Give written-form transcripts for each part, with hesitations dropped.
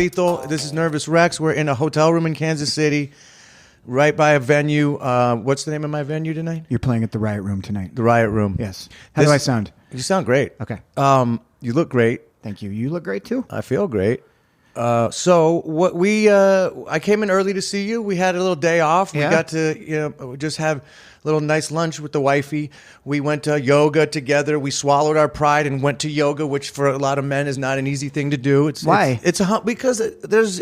Lethal. This is Nervous Rex. We're in a hotel room in Kansas City, right by a venue. What's the name of my venue tonight? You're playing at the Riot Room tonight. The Riot Room. Yes. How do I sound? You sound great. Okay. You look great. Thank you. You look great too. I feel great. So what I came in early to see you. We had a little day off. We got to, just have a little nice lunch with the wifey. We went to yoga together. We swallowed our pride and went to yoga, which for a lot of men is not an easy thing to do. Why? Because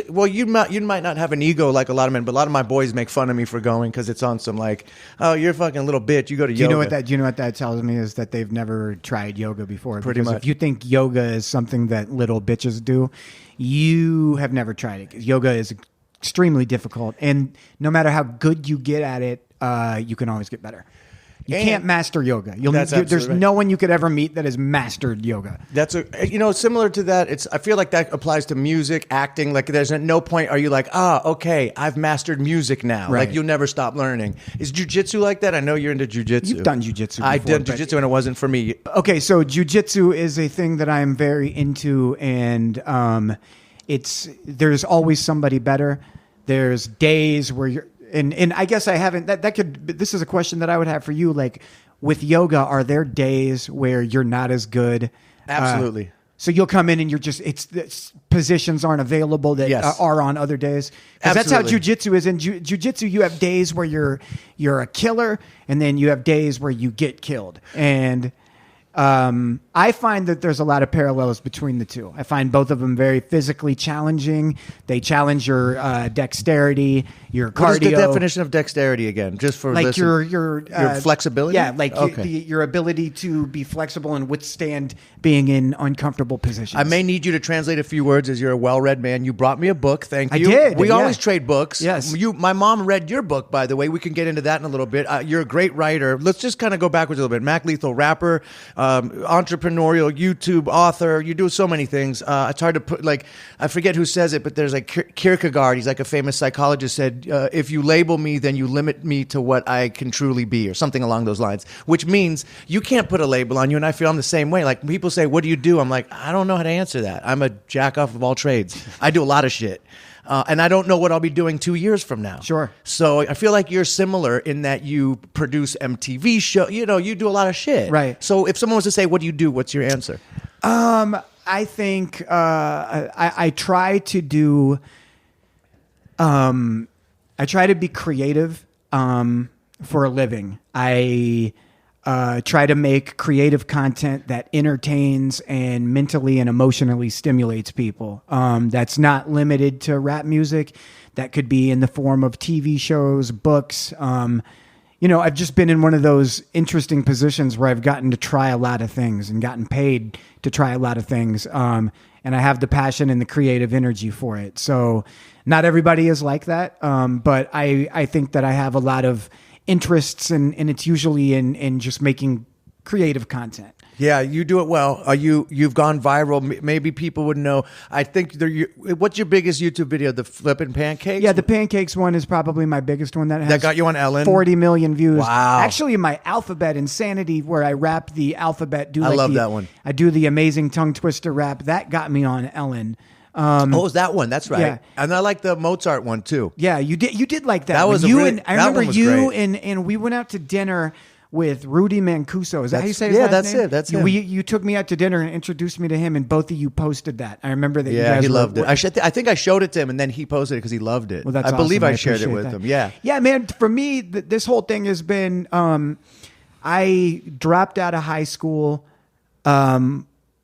you might not have an ego like a lot of men, but a lot of my boys make fun of me for going because it's on some like, oh, you're a fucking little bitch. You go to yoga. Do you know what that tells me is that they've never tried yoga before. Pretty much. If you think yoga is something that little bitches do, you have never tried it. Yoga is extremely difficult, and no matter how good you get at it, you can always get better. You can't master yoga. There's no one you could ever meet that has mastered yoga. That's similar to that. I feel like that applies to music, acting. Like there's at no point are you like, okay, I've mastered music now. Right. Like you'll never stop learning. Is jiu-jitsu like that? I know you're into jiu-jitsu. You've done jiu-jitsu before. I did jiu-jitsu and it wasn't for me. Okay, so jiu-jitsu is a thing that I'm very into, and there's always somebody better. There's days where you're. And I guess I haven't. This is a question that I would have for you. Like with yoga, are there days where you're not as good? Absolutely. So you'll come in and you're just positions aren't available that are on other days. Because that's how jiu-jitsu is. In jiu-jitsu, you have days where you're a killer, and then you have days where you get killed. And I find that there's a lot of parallels between the two. I find both of them very physically challenging. They challenge your dexterity, your cardio. What is the definition of dexterity again? Just for like your flexibility? Yeah, like your ability to be flexible and withstand being in uncomfortable positions. I may need you to translate a few words as you're a well-read man. You brought me a book. Thank you. I did. We always trade books. Yes. My mom read your book, by the way. We can get into that in a little bit. You're a great writer. Let's just kind of go backwards a little bit. Mac Lethal, rapper, entrepreneurial, YouTube author. You do so many things. It's hard to put, I forget who says it, but there's like Kierkegaard. He's like a famous psychologist, said, if you label me, then you limit me to what I can truly be, or something along those lines, which means you can't put a label on you. And I feel I'm the same way. Like people say, what do you do? I'm like, I don't know how to answer that. I'm a jack off of all trades. I do a lot of shit. And I don't know what I'll be doing 2 years from now. Sure. So I feel like you're similar in that you produce MTV show. You do a lot of shit. Right. So if someone was to say, what do you do? What's your answer? I think I try to do. I try to be creative for a living. I try to make creative content that entertains and mentally and emotionally stimulates people. That's not limited to rap music. That could be in the form of TV shows, books. I've just been in one of those interesting positions where I've gotten to try a lot of things and gotten paid to try a lot of things. And I have the passion and the creative energy for it. So not everybody is like that. But I think that I have a lot of interests, and it's usually in just making creative content. Yeah, you do it well. You've gone viral. Maybe people would know. I think what's your biggest YouTube video? The flipping pancakes? Yeah, the pancakes one is probably my biggest one. That got you on Ellen. 40 million views. Wow. Actually, my Alphabet Insanity, where I rap the alphabet. I love that one. I do the Amazing Tongue Twister rap. That got me on Ellen. It was that one? That's right. Yeah. And I like the Mozart one too. Yeah, you did like that. That was I remember you great. and we went out to dinner with Rudy Mancuso. Is that how you say his last name? Yeah, that's it. You took me out to dinner and introduced me to him, and both of you posted that. I remember that. Yeah, he loved it. I think I showed it to him, and then he posted it because he loved it. Well, that's I believe awesome. I shared it with him. Yeah. Yeah, man. For me, this whole thing has been. I dropped out of high school.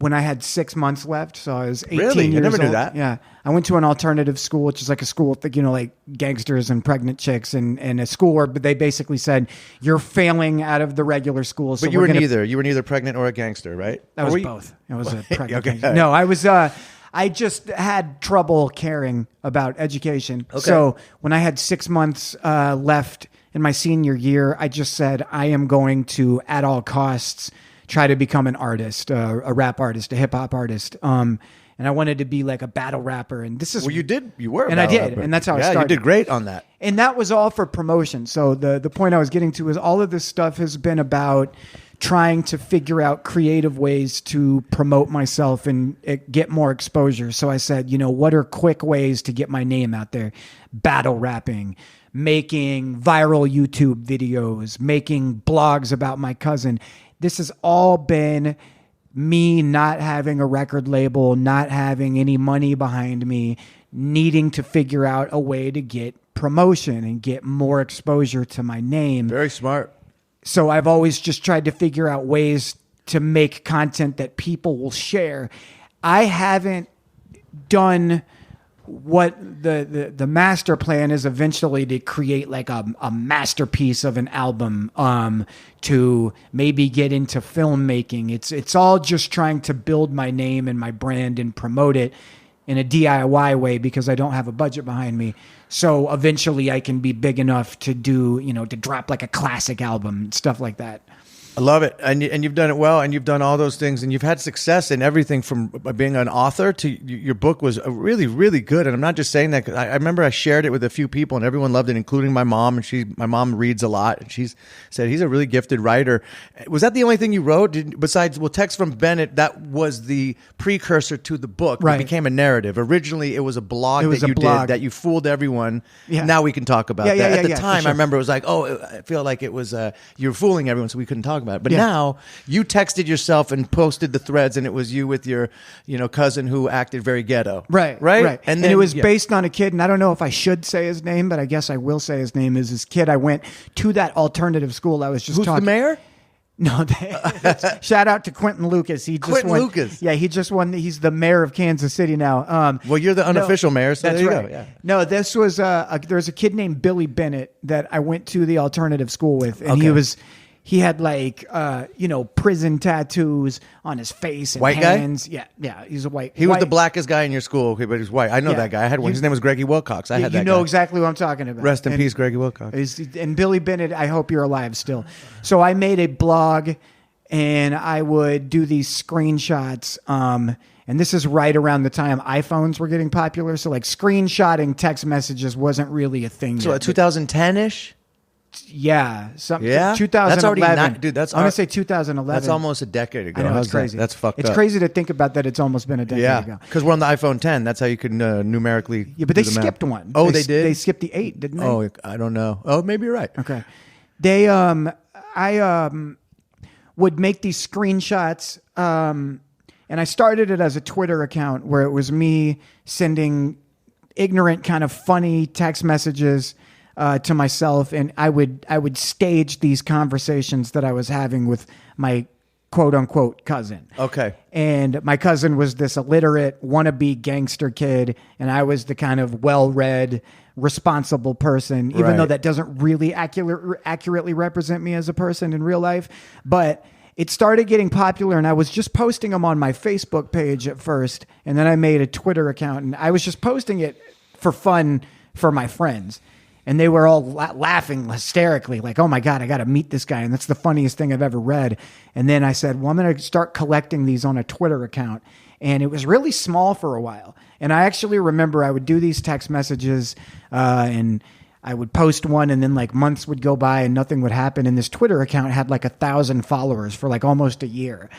When I had 6 months left, so I was 18 really? years I never old. knew that. Yeah, I went to an alternative school, which is like a school with like gangsters and pregnant chicks, and a school where they basically said you're failing out of the regular school. So but you were neither. You were neither pregnant or a gangster, right? That was both. I was a pregnant. Okay. Gangster. No, I was. I just had trouble caring about education. Okay. So when I had 6 months left in my senior year, I just said I am going to, at all costs, try to become an artist, a rap artist, a hip hop artist. And I wanted to be like a battle rapper. And this is you were, and I did, rapper. And that's how I started. You did great on that. And that was all for promotion. So the point I was getting to is all of this stuff has been about trying to figure out creative ways to promote myself and get more exposure. So I said, what are quick ways to get my name out there? Battle rapping, making viral YouTube videos, making blogs about my cousin. This has all been me not having a record label, not having any money behind me, needing to figure out a way to get promotion and get more exposure to my name. Very smart. So I've always just tried to figure out ways to make content that people will share. I haven't done what the master plan is eventually to create like a masterpiece of an album, to maybe get into filmmaking. It's all just trying to build my name and my brand and promote it in a DIY way because I don't have a budget behind me. So eventually I can be big enough to do, to drop like a classic album, stuff like that. I love it. And you've done it well, and you've done all those things, and you've had success in everything from being an author to your book was really, really good. And I'm not just saying that, 'cause I remember I shared it with a few people and everyone loved it, including my mom. And my mom reads a lot, and she's said he's a really gifted writer. Was that the only thing you wrote? Besides, Text from Bennette, that was the precursor to the book. Right. It became a narrative. Originally, it was a blog did that you fooled everyone. Yeah. Now we can talk about that. At the time, sure. I remember it was like, I feel like it was, you were fooling everyone, so we couldn't talk about it. But now you texted yourself and posted the threads, and it was you with your, cousin who acted very ghetto. Right. And it was based on a kid, and I don't know if I should say his name, but I guess I will say his name is this kid. I went to that alternative school. I was just Who's talking. the mayor? No, shout out to Quentin Lucas. He just Quentin won. Lucas. Yeah, he just won. He's the mayor of Kansas City now. Well, you're the unofficial mayor, so that's there you right. go. Yeah. No, this was there's a kid named Billy Bennette that I went to the alternative school with, and he had like prison tattoos on his face and white hands. Guy? Yeah, he's a white. He was the blackest guy in your school, okay, but he's white. I know that guy. I had one. His name was Greggy Wilcox. I had that. You know guy. exactly what I'm talking about. Rest in peace, Greggy Wilcox. And Billy Bennette, I hope you're alive still. So I made a blog, and I would do these screenshots. And this is right around the time iPhones were getting popular. So like screenshotting text messages wasn't really a thing. So 2010-ish? Yeah. 2011. That's already dude, I'm going to say 2011. That's almost a decade ago. I know, it's crazy. That's fucked up. It's crazy to think about that it's almost been a decade ago. Because we're on the iPhone 10. That's how you can numerically but they skipped one. Oh, they did? They skipped the 8, didn't they? Oh, I don't know. Oh, maybe you're right. Okay. They, I would make these screenshots, and I started it as a Twitter account where it was me sending ignorant, kind of funny text messages to myself, and I would stage these conversations that I was having with my quote unquote cousin. Okay. And my cousin was this illiterate wannabe gangster kid, and I was the kind of well-read, responsible person, even though that doesn't really accurately represent me as a person in real life. But it started getting popular, and I was just posting them on my Facebook page at first, and then I made a Twitter account, and I was just posting it for fun for my friends. And they were all laughing hysterically, like, oh my God, I got to meet this guy. And that's the funniest thing I've ever read. And then I said, well, I'm going to start collecting these on a Twitter account. And it was really small for a while. And I actually remember I would do these text messages and I would post one, and then like months would go by and nothing would happen. And this Twitter account had like 1,000 followers for like almost a year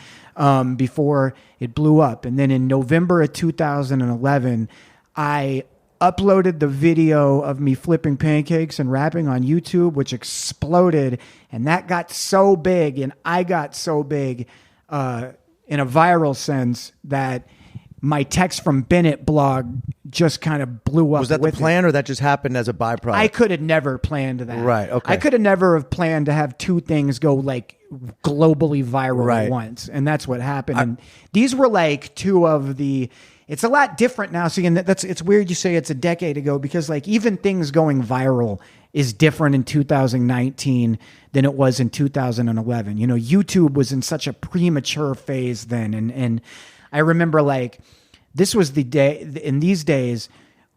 before it blew up. And then in November of 2011, I uploaded the video of me flipping pancakes and rapping on YouTube, which exploded. And that got so big, and I got so big in a viral sense, that my Text from Bennette blog just kind of blew up. Was that the plan, or that just happened as a byproduct? I could have never planned that. Right, okay. I could have never have planned to have two things go like globally viral at once. And that's what happened. And these were like two of the... It's a lot different now. See, and it's weird you say it's a decade ago, because like even things going viral is different in 2019 than it was in 2011. You know, YouTube was in such a premature phase then. And I remember like this was the day, in these days,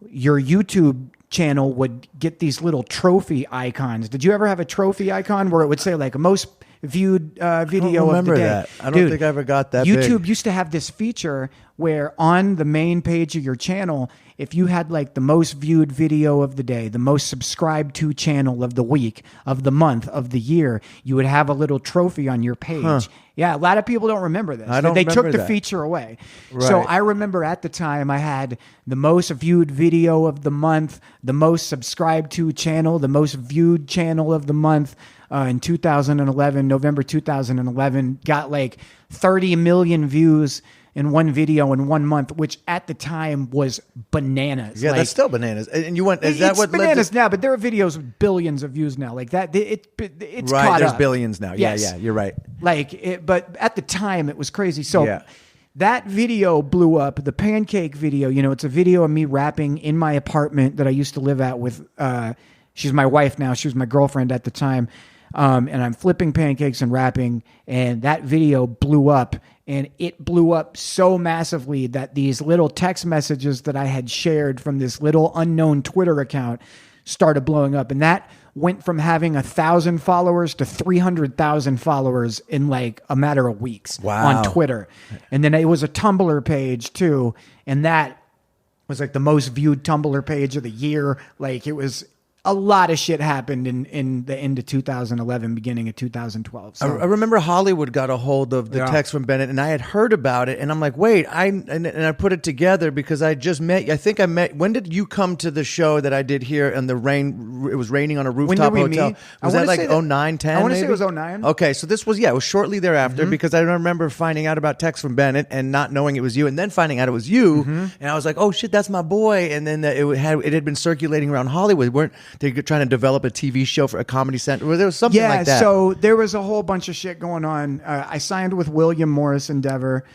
your YouTube channel would get these little trophy icons. Did you ever have a trophy icon where it would say like most viewed video of the day? That. I don't think I ever got that YouTube big. used to have this feature where on the main page of your channel, if you had like the most viewed video of the day, the most subscribed to channel of the week, of the month, of the year, you would have a little trophy on your page. Yeah, a lot of people don't remember this. They took the feature away. Right. So I remember at the time I had the most viewed video of the month, the most subscribed to channel, the most viewed channel of the month. In 2011, November 2011, got like 30 million views in one video in 1 month, which at the time was bananas. Yeah, like, that's still bananas. And you went, is that what bananas now? But there are videos with billions of views now. Like that, it's right? Caught There's up. billions now. Yes. Yeah, you're right. But at the time, it was crazy. So that video blew up. The pancake video, it's a video of me rapping in my apartment that I used to live at with. She's my wife now. She was my girlfriend at the time. And I'm flipping pancakes and rapping, and that video blew up, and it blew up so massively that these little text messages that I had shared from this little unknown Twitter account started blowing up. And that went from having 1,000 followers to 300,000 followers in like a matter of weeks on Twitter. And then it was a Tumblr page too. And that was like the most viewed Tumblr page of the year. Like it was... A lot of shit happened in the end of 2011, beginning of 2012. So. I remember Hollywood got a hold of the text from Bennette, and I had heard about it, and I'm like, wait, and I put it together because I just met. I think I met. When did you come to the show that I did here? And the rain. It was raining on a rooftop hotel. Meet? Was that like 09, 10? I want to say it was 09. Okay, so this was it was shortly thereafter because I remember finding out about text from Bennette and not knowing it was you, and then finding out it was you, and I was like, oh shit, that's my boy. And then it had been circulating around Hollywood. They're trying to develop a TV show for a Comedy Central. There was something like that. Yeah, so there was a whole bunch of shit going on. I signed with William Morris Endeavor.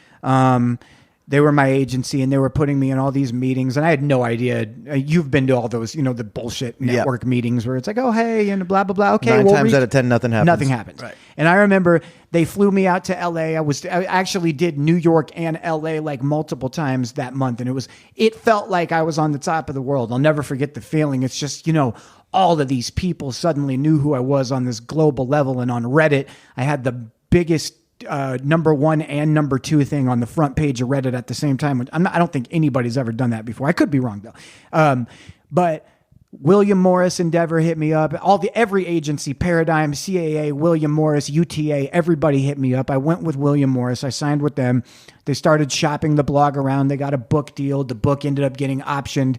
They were my agency, and they were putting me in all these meetings, and I had no idea. You've been to all those, the bullshit network meetings where it's like, oh, hey, and blah, blah, blah. Okay, 9 times out of 10, nothing happens. Nothing happens. Right. And I remember they flew me out to L.A. I actually did New York and L.A. like multiple times that month, and it felt like I was on the top of the world. I'll never forget the feeling. It's just, all of these people suddenly knew who I was on this global level, and on Reddit, I had the biggest number one and number two thing on the front page of Reddit at the same time. I don't think anybody's ever done that before. I could be wrong though. But William Morris Endeavor hit me up. Every agency, Paradigm, CAA, William Morris, UTA, everybody hit me up. I went with William Morris. I signed with them. They started shopping the blog around. They got a book deal. The book ended up getting optioned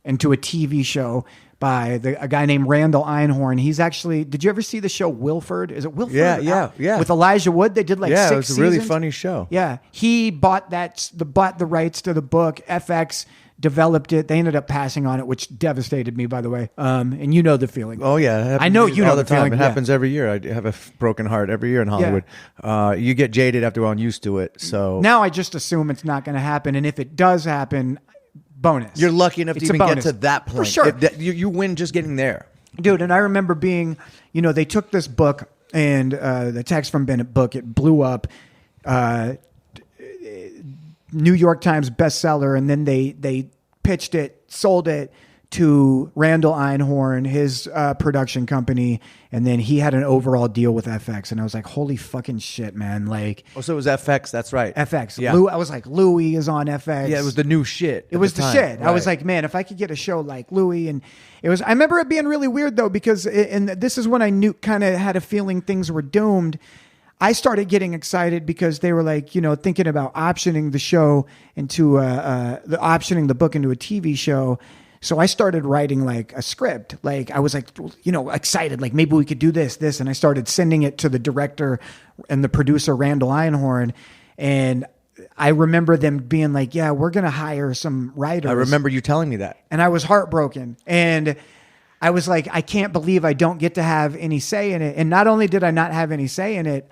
into a TV show by a guy named Randall Einhorn. He's actually, did you ever see the show Wilford? Is it Wilford? Yeah. With Elijah Wood, they did like 6 seasons. Yeah, it was a really funny show. Yeah. He bought the rights to the book. FX developed it. They ended up passing on it, which devastated me, by the way. And you know the feeling. Oh yeah, I know you know all the time. feeling. It happens every year. I have a broken heart every year in Hollywood. You get jaded after a while and used to it. So now I just assume it's not going to happen, and if it does happen, bonus. You're lucky enough to even get to that point. For sure. You win just getting there. Dude, and I remember being, they took this book and the text from Bennette book, it blew up. New York Times bestseller, and then they pitched it, sold it to Randall Einhorn, his production company, and then he had an overall deal with FX, and I was like, holy fucking shit, man. Like, so it was FX, that's right. FX. Yeah. I was like, Louis is on FX. Yeah, it was the new shit. It was the shit. Right. I was like, man, if I could get a show like Louis, and I remember it being really weird though, because and this is when I knew, kind of had a feeling things were doomed. I started getting excited because they were like, thinking about optioning the show into optioning the book into a TV show. So I started writing like a script. Like I was like, excited, like maybe we could do this. And I started sending it to the director and the producer, Randall Einhorn. And I remember them being like, yeah, we're going to hire some writers. I remember you telling me that. And I was heartbroken. And I was like, I can't believe I don't get to have any say in it. And not only did I not have any say in it,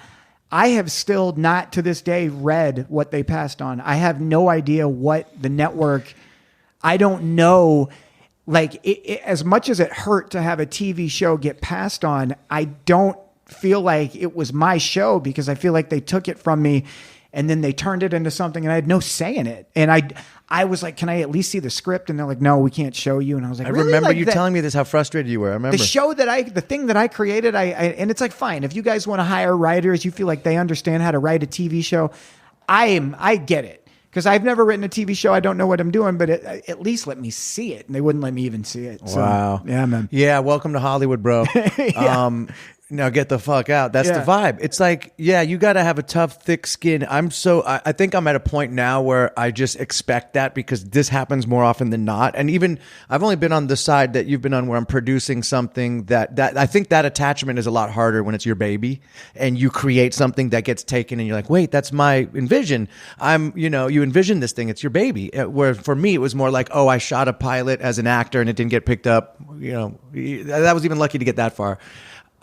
I have still not to this day read what they passed on. I have no idea what the network, I don't know, like as much as it hurt to have a TV show get passed on, I don't feel like it was my show because I feel like they took it from me and then they turned it into something and I had no say in it. And I was like, can I at least see the script? And they're like, no, we can't show you. And I was like, I really? remember like you telling me this, how frustrated you were. I remember. The thing that I created, and it's like, fine, if you guys want to hire writers, you feel like they understand how to write a TV show, I get it. Because I've never written a TV show. I don't know what I'm doing, but at least let me see it. And they wouldn't let me even see it. So, Wow. yeah, man. Yeah, welcome to Hollywood, bro. Now get the fuck out. That's the vibe. It's like, yeah, you got to have a tough, thick skin. I think I'm at a point now where I just expect that because this happens more often than not. And even I've only been on the side that you've been on where I'm producing something that I think that attachment is a lot harder when it's your baby and you create something that gets taken and you're like, wait, that's my envision. You envision this thing. It's your baby. Where for me, it was more like, oh, I shot a pilot as an actor and it didn't get picked up. That was even lucky to get that far.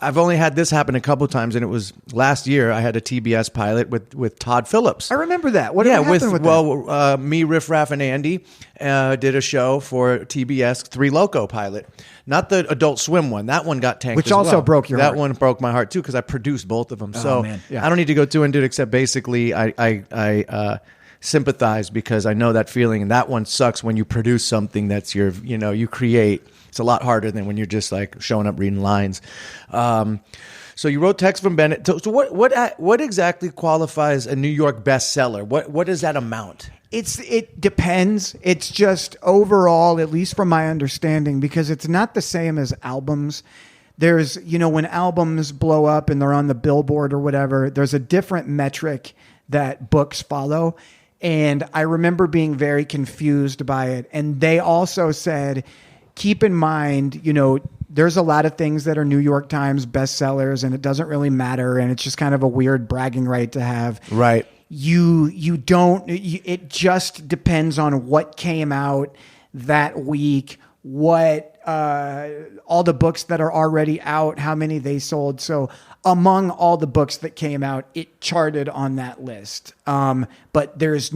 I've only had this happen a couple of times, and it was last year. I had a TBS pilot with Todd Phillips. I remember that. What happened with that? Me, Riff Raff, and Andy did a show for TBS, Three Loco pilot. Not the Adult Swim one. That one got tanked. Which also broke your heart. That one broke my heart too because I produced both of them. So man. Yeah. I don't need to go too into it except basically I sympathize because I know that feeling, and that one sucks when you produce something that's you create. It's a lot harder than when you're just like showing up reading lines. So you wrote Text from Bennette. So what exactly qualifies a New York bestseller? What does that amount? It depends. It's just overall, at least from my understanding, because it's not the same as albums. There's, when albums blow up and they're on the Billboard or whatever, there's a different metric that books follow. And I remember being very confused by it. And they also said, keep in mind, there's a lot of things that are New York Times bestsellers and it doesn't really matter. And it's just kind of a weird bragging right to have. Right. It just depends on what came out that week, what all the books that are already out, how many they sold. So among all the books that came out, it charted on that list. But there's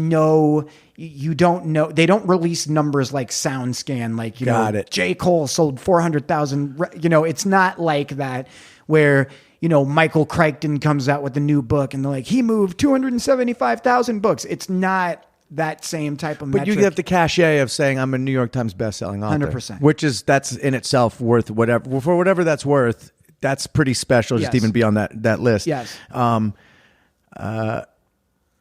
you don't know. They don't release numbers like SoundScan, like, Got it. J. Cole sold 400,000. It's not like that where, Michael Crichton comes out with a new book and they're like, he moved 275,000 books. It's not that same type of metric. But you have the cachet of saying I'm a New York Times bestselling author. 100%. That's in itself worth whatever. For whatever that's worth, that's pretty special just to even be on that list. Yes. Now,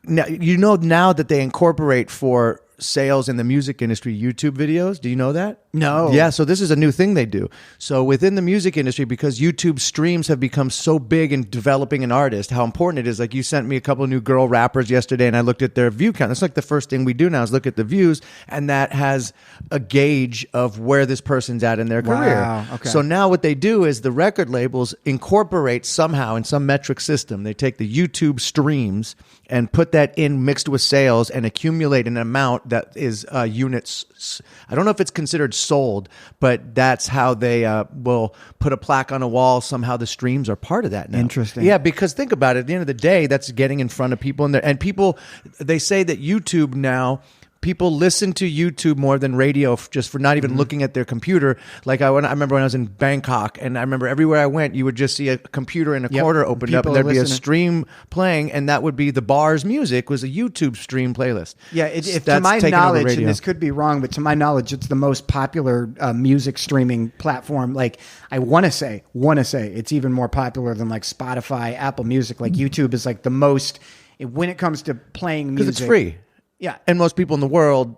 now that they incorporate for sales in the music industry YouTube videos. Do you know that? No. Yeah, so this is a new thing they do. So within the music industry, because YouTube streams have become so big in developing an artist, how important it is. Like you sent me a couple of new girl rappers yesterday and I looked at their view count. That's like the first thing we do now is look at the views, and that has a gauge of where this person's at in their career. Wow. Okay. So now what they do is the record labels incorporate somehow in some metric system. They take the YouTube streams and put that in mixed with sales and accumulate an amount that is units. I don't know if it's considered sold, but that's how they will put a plaque on a wall. Somehow the streams are part of that now. Interesting. Yeah, because think about it. At the end of the day, that's getting in front of people. And people, they say that YouTube now, people listen to YouTube more than radio just for not even looking at their computer. Like I remember when I was in Bangkok, and I remember everywhere I went, you would just see a computer in a corner opened up, and there'd be a stream playing, and that would be the bar's music was a YouTube stream playlist. Yeah, to my knowledge, and this could be wrong, but to my knowledge, it's the most popular music streaming platform. Like I want to say it's even more popular than like Spotify, Apple Music. Like YouTube is like the most when it comes to playing music because it's free. Yeah, and most people in the world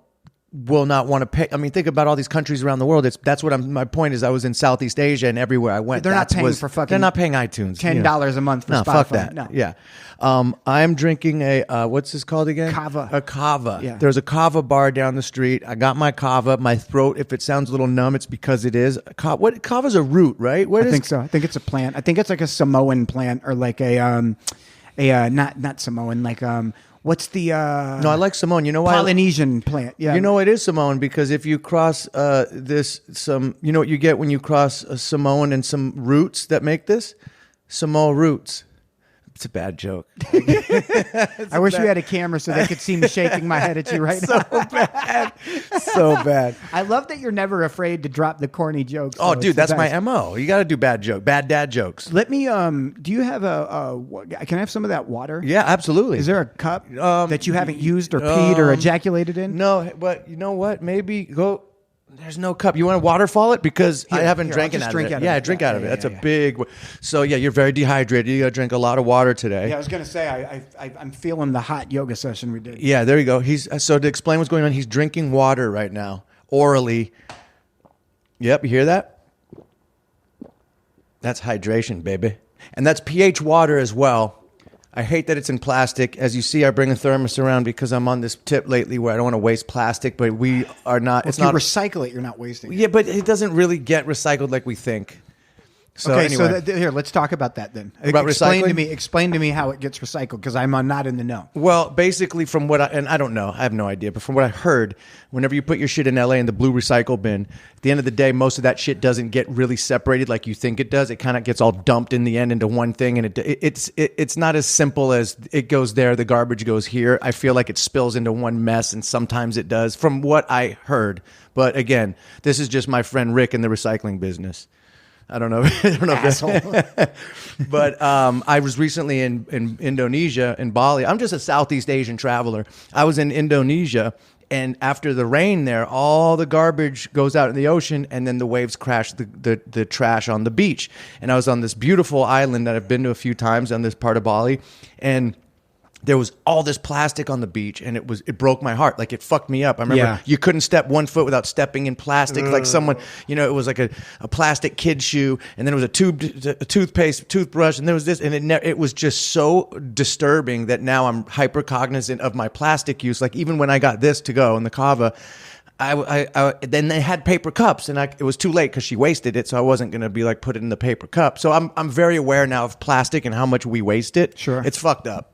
will not want to pay. I mean, think about all these countries around the world. That's what my point is. I was in Southeast Asia, and everywhere I went, they're not paying for fucking. They're not paying iTunes. $10 a month for Spotify. Fuck that. No, yeah. I'm drinking a what's this called again? Kava. A kava. Yeah. There's a kava bar down the street. I got my kava. My throat, if it sounds a little numb, it's because it is. What kava's a root, right? I think so. I think it's a plant. I think it's like a Samoan plant or like a not Samoan, like what's the No, I like Samoan. You know why? Polynesian plant. Yeah. You know it is Samoan because if you cross you know what you get when you cross a Samoan and some roots that make this? Samoa roots. It's a bad joke. I wish we had a camera so they could see me shaking my head at you right now. So bad. So bad. I love that you're never afraid to drop the corny jokes. Oh, dude, that's my MO. You got to do bad dad jokes. Let me, do you have can I have some of that water? Yeah, absolutely. Is there a cup that you haven't used or peed or ejaculated in? No, but you know what? Maybe go. There's no cup. You want to waterfall it? Because I haven't drank I'll just out drink of it. out of Yeah, it. drink out of it. That's a yeah. big... So, yeah, you're very dehydrated. You got to drink a lot of water today. Yeah, I was gonna say I'm feeling the hot yoga session we did. Yeah, there you go. So to explain what's going on, he's drinking water right now, orally. Yep, you hear that? That's hydration, baby. And that's pH water as well. I hate that it's in plastic. As you see, I bring a thermos around because I'm on this tip lately where I don't want to waste plastic, but we are not. If you recycle it, you're not wasting it. Yeah, but it doesn't really get recycled like we think. So okay, anyway. so here, let's talk about that then. About recycling? Explain to me how it gets recycled, because I'm not in the know. Well, basically from what and I don't know, I have no idea, but from what I heard, whenever you put your shit in LA in the blue recycle bin, at the end of the day, most of that shit doesn't get really separated like you think it does. It kind of gets all dumped in the end into one thing, and it's not as simple as it goes there, the garbage goes here. I feel like it spills into one mess, and sometimes it does, from what I heard. But again, this is just my friend Rick in the recycling business. I don't know. But I was recently in Indonesia, in Bali. I'm just a Southeast Asian traveler. I was in Indonesia, and after the rain there, all the garbage goes out in the ocean, and then the waves crash the trash on the beach. And I was on this beautiful island that I've been to a few times on this part of Bali, and there was all this plastic on the beach, and it broke my heart. Like, it fucked me up. I remember you couldn't step 1 foot without stepping in plastic. Like someone, it was like a plastic kid shoe, and then it was a toothpaste, toothbrush, and there was this, and it was just so disturbing that now I'm hyper cognizant of my plastic use. Like, even when I got this to go in the kava, I then they had paper cups, and it was too late because she wasted it, so I wasn't going to be like, put it in the paper cup. So I'm very aware now of plastic and how much we waste it. Sure. It's fucked up.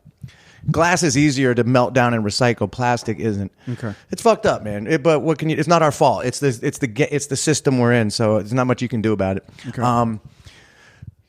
Glass is easier to melt down and recycle. Plastic isn't. Okay. It's fucked up, man. But what can you? It's not our fault. It's the system we're in. So there's not much you can do about it. Okay.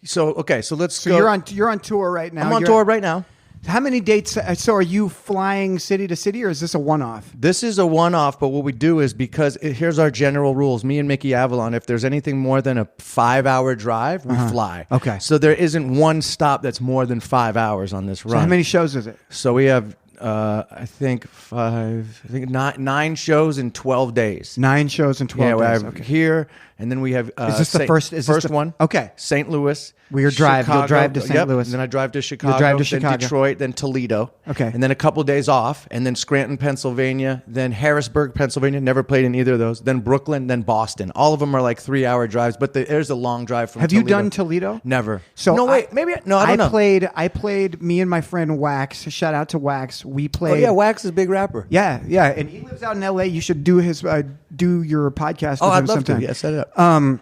So let's go. You're on tour right now. I'm on tour right now. How many dates? So are you flying city to city, or is this a one-off? This is a one-off, but what we do is, here's our general rules. Me and Mickey Avalon, if there's anything more than a 5-hour drive, we fly. Okay. So there isn't one stop that's more than 5 hours on this run. So how many shows is it? So we have, I think 9 shows in 12 days. 9 shows in 12 we days. have here, and then we have. Is this the first? Is first this the, one? Okay. St. Louis. You'll drive to St. Louis. And then I drive to Chicago. drive to then Chicago. Detroit. Then Toledo. Okay. And then a couple days off, and then Scranton, Pennsylvania. Then Harrisburg, Pennsylvania. Never played in either of those. Then Brooklyn. Then Boston. All of them are like 3-hour drives, but there's a long drive from. Have Toledo. you done Toledo? Never. So no, wait. Maybe no. I don't know. I played. Me and my friend Wax. Shout out to Wax. We played. Oh yeah, Wax is a big rapper. Yeah, and he lives out in L.A. You should do your podcast. Oh, with I'd him love sometime. to. Yeah, set it up.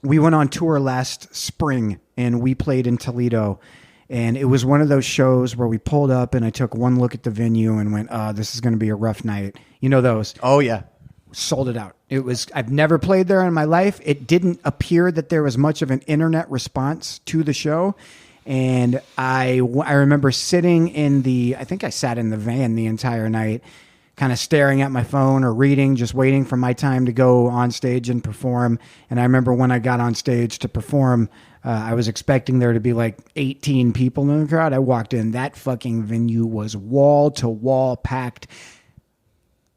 We went on tour last spring, and we played in Toledo. And it was one of those shows where we pulled up, and I took one look at the venue and went, this is going to be a rough night. You know those? Oh, yeah. Sold it out. I've never played there in my life. It didn't appear that there was much of an internet response to the show. And I remember sitting I think I sat in the van the entire night, kind of staring at my phone or reading, just waiting for my time to go on stage and perform. And I remember when I got on stage to perform, I was expecting there to be like 18 people in the crowd. I walked in. That fucking venue was wall to wall packed.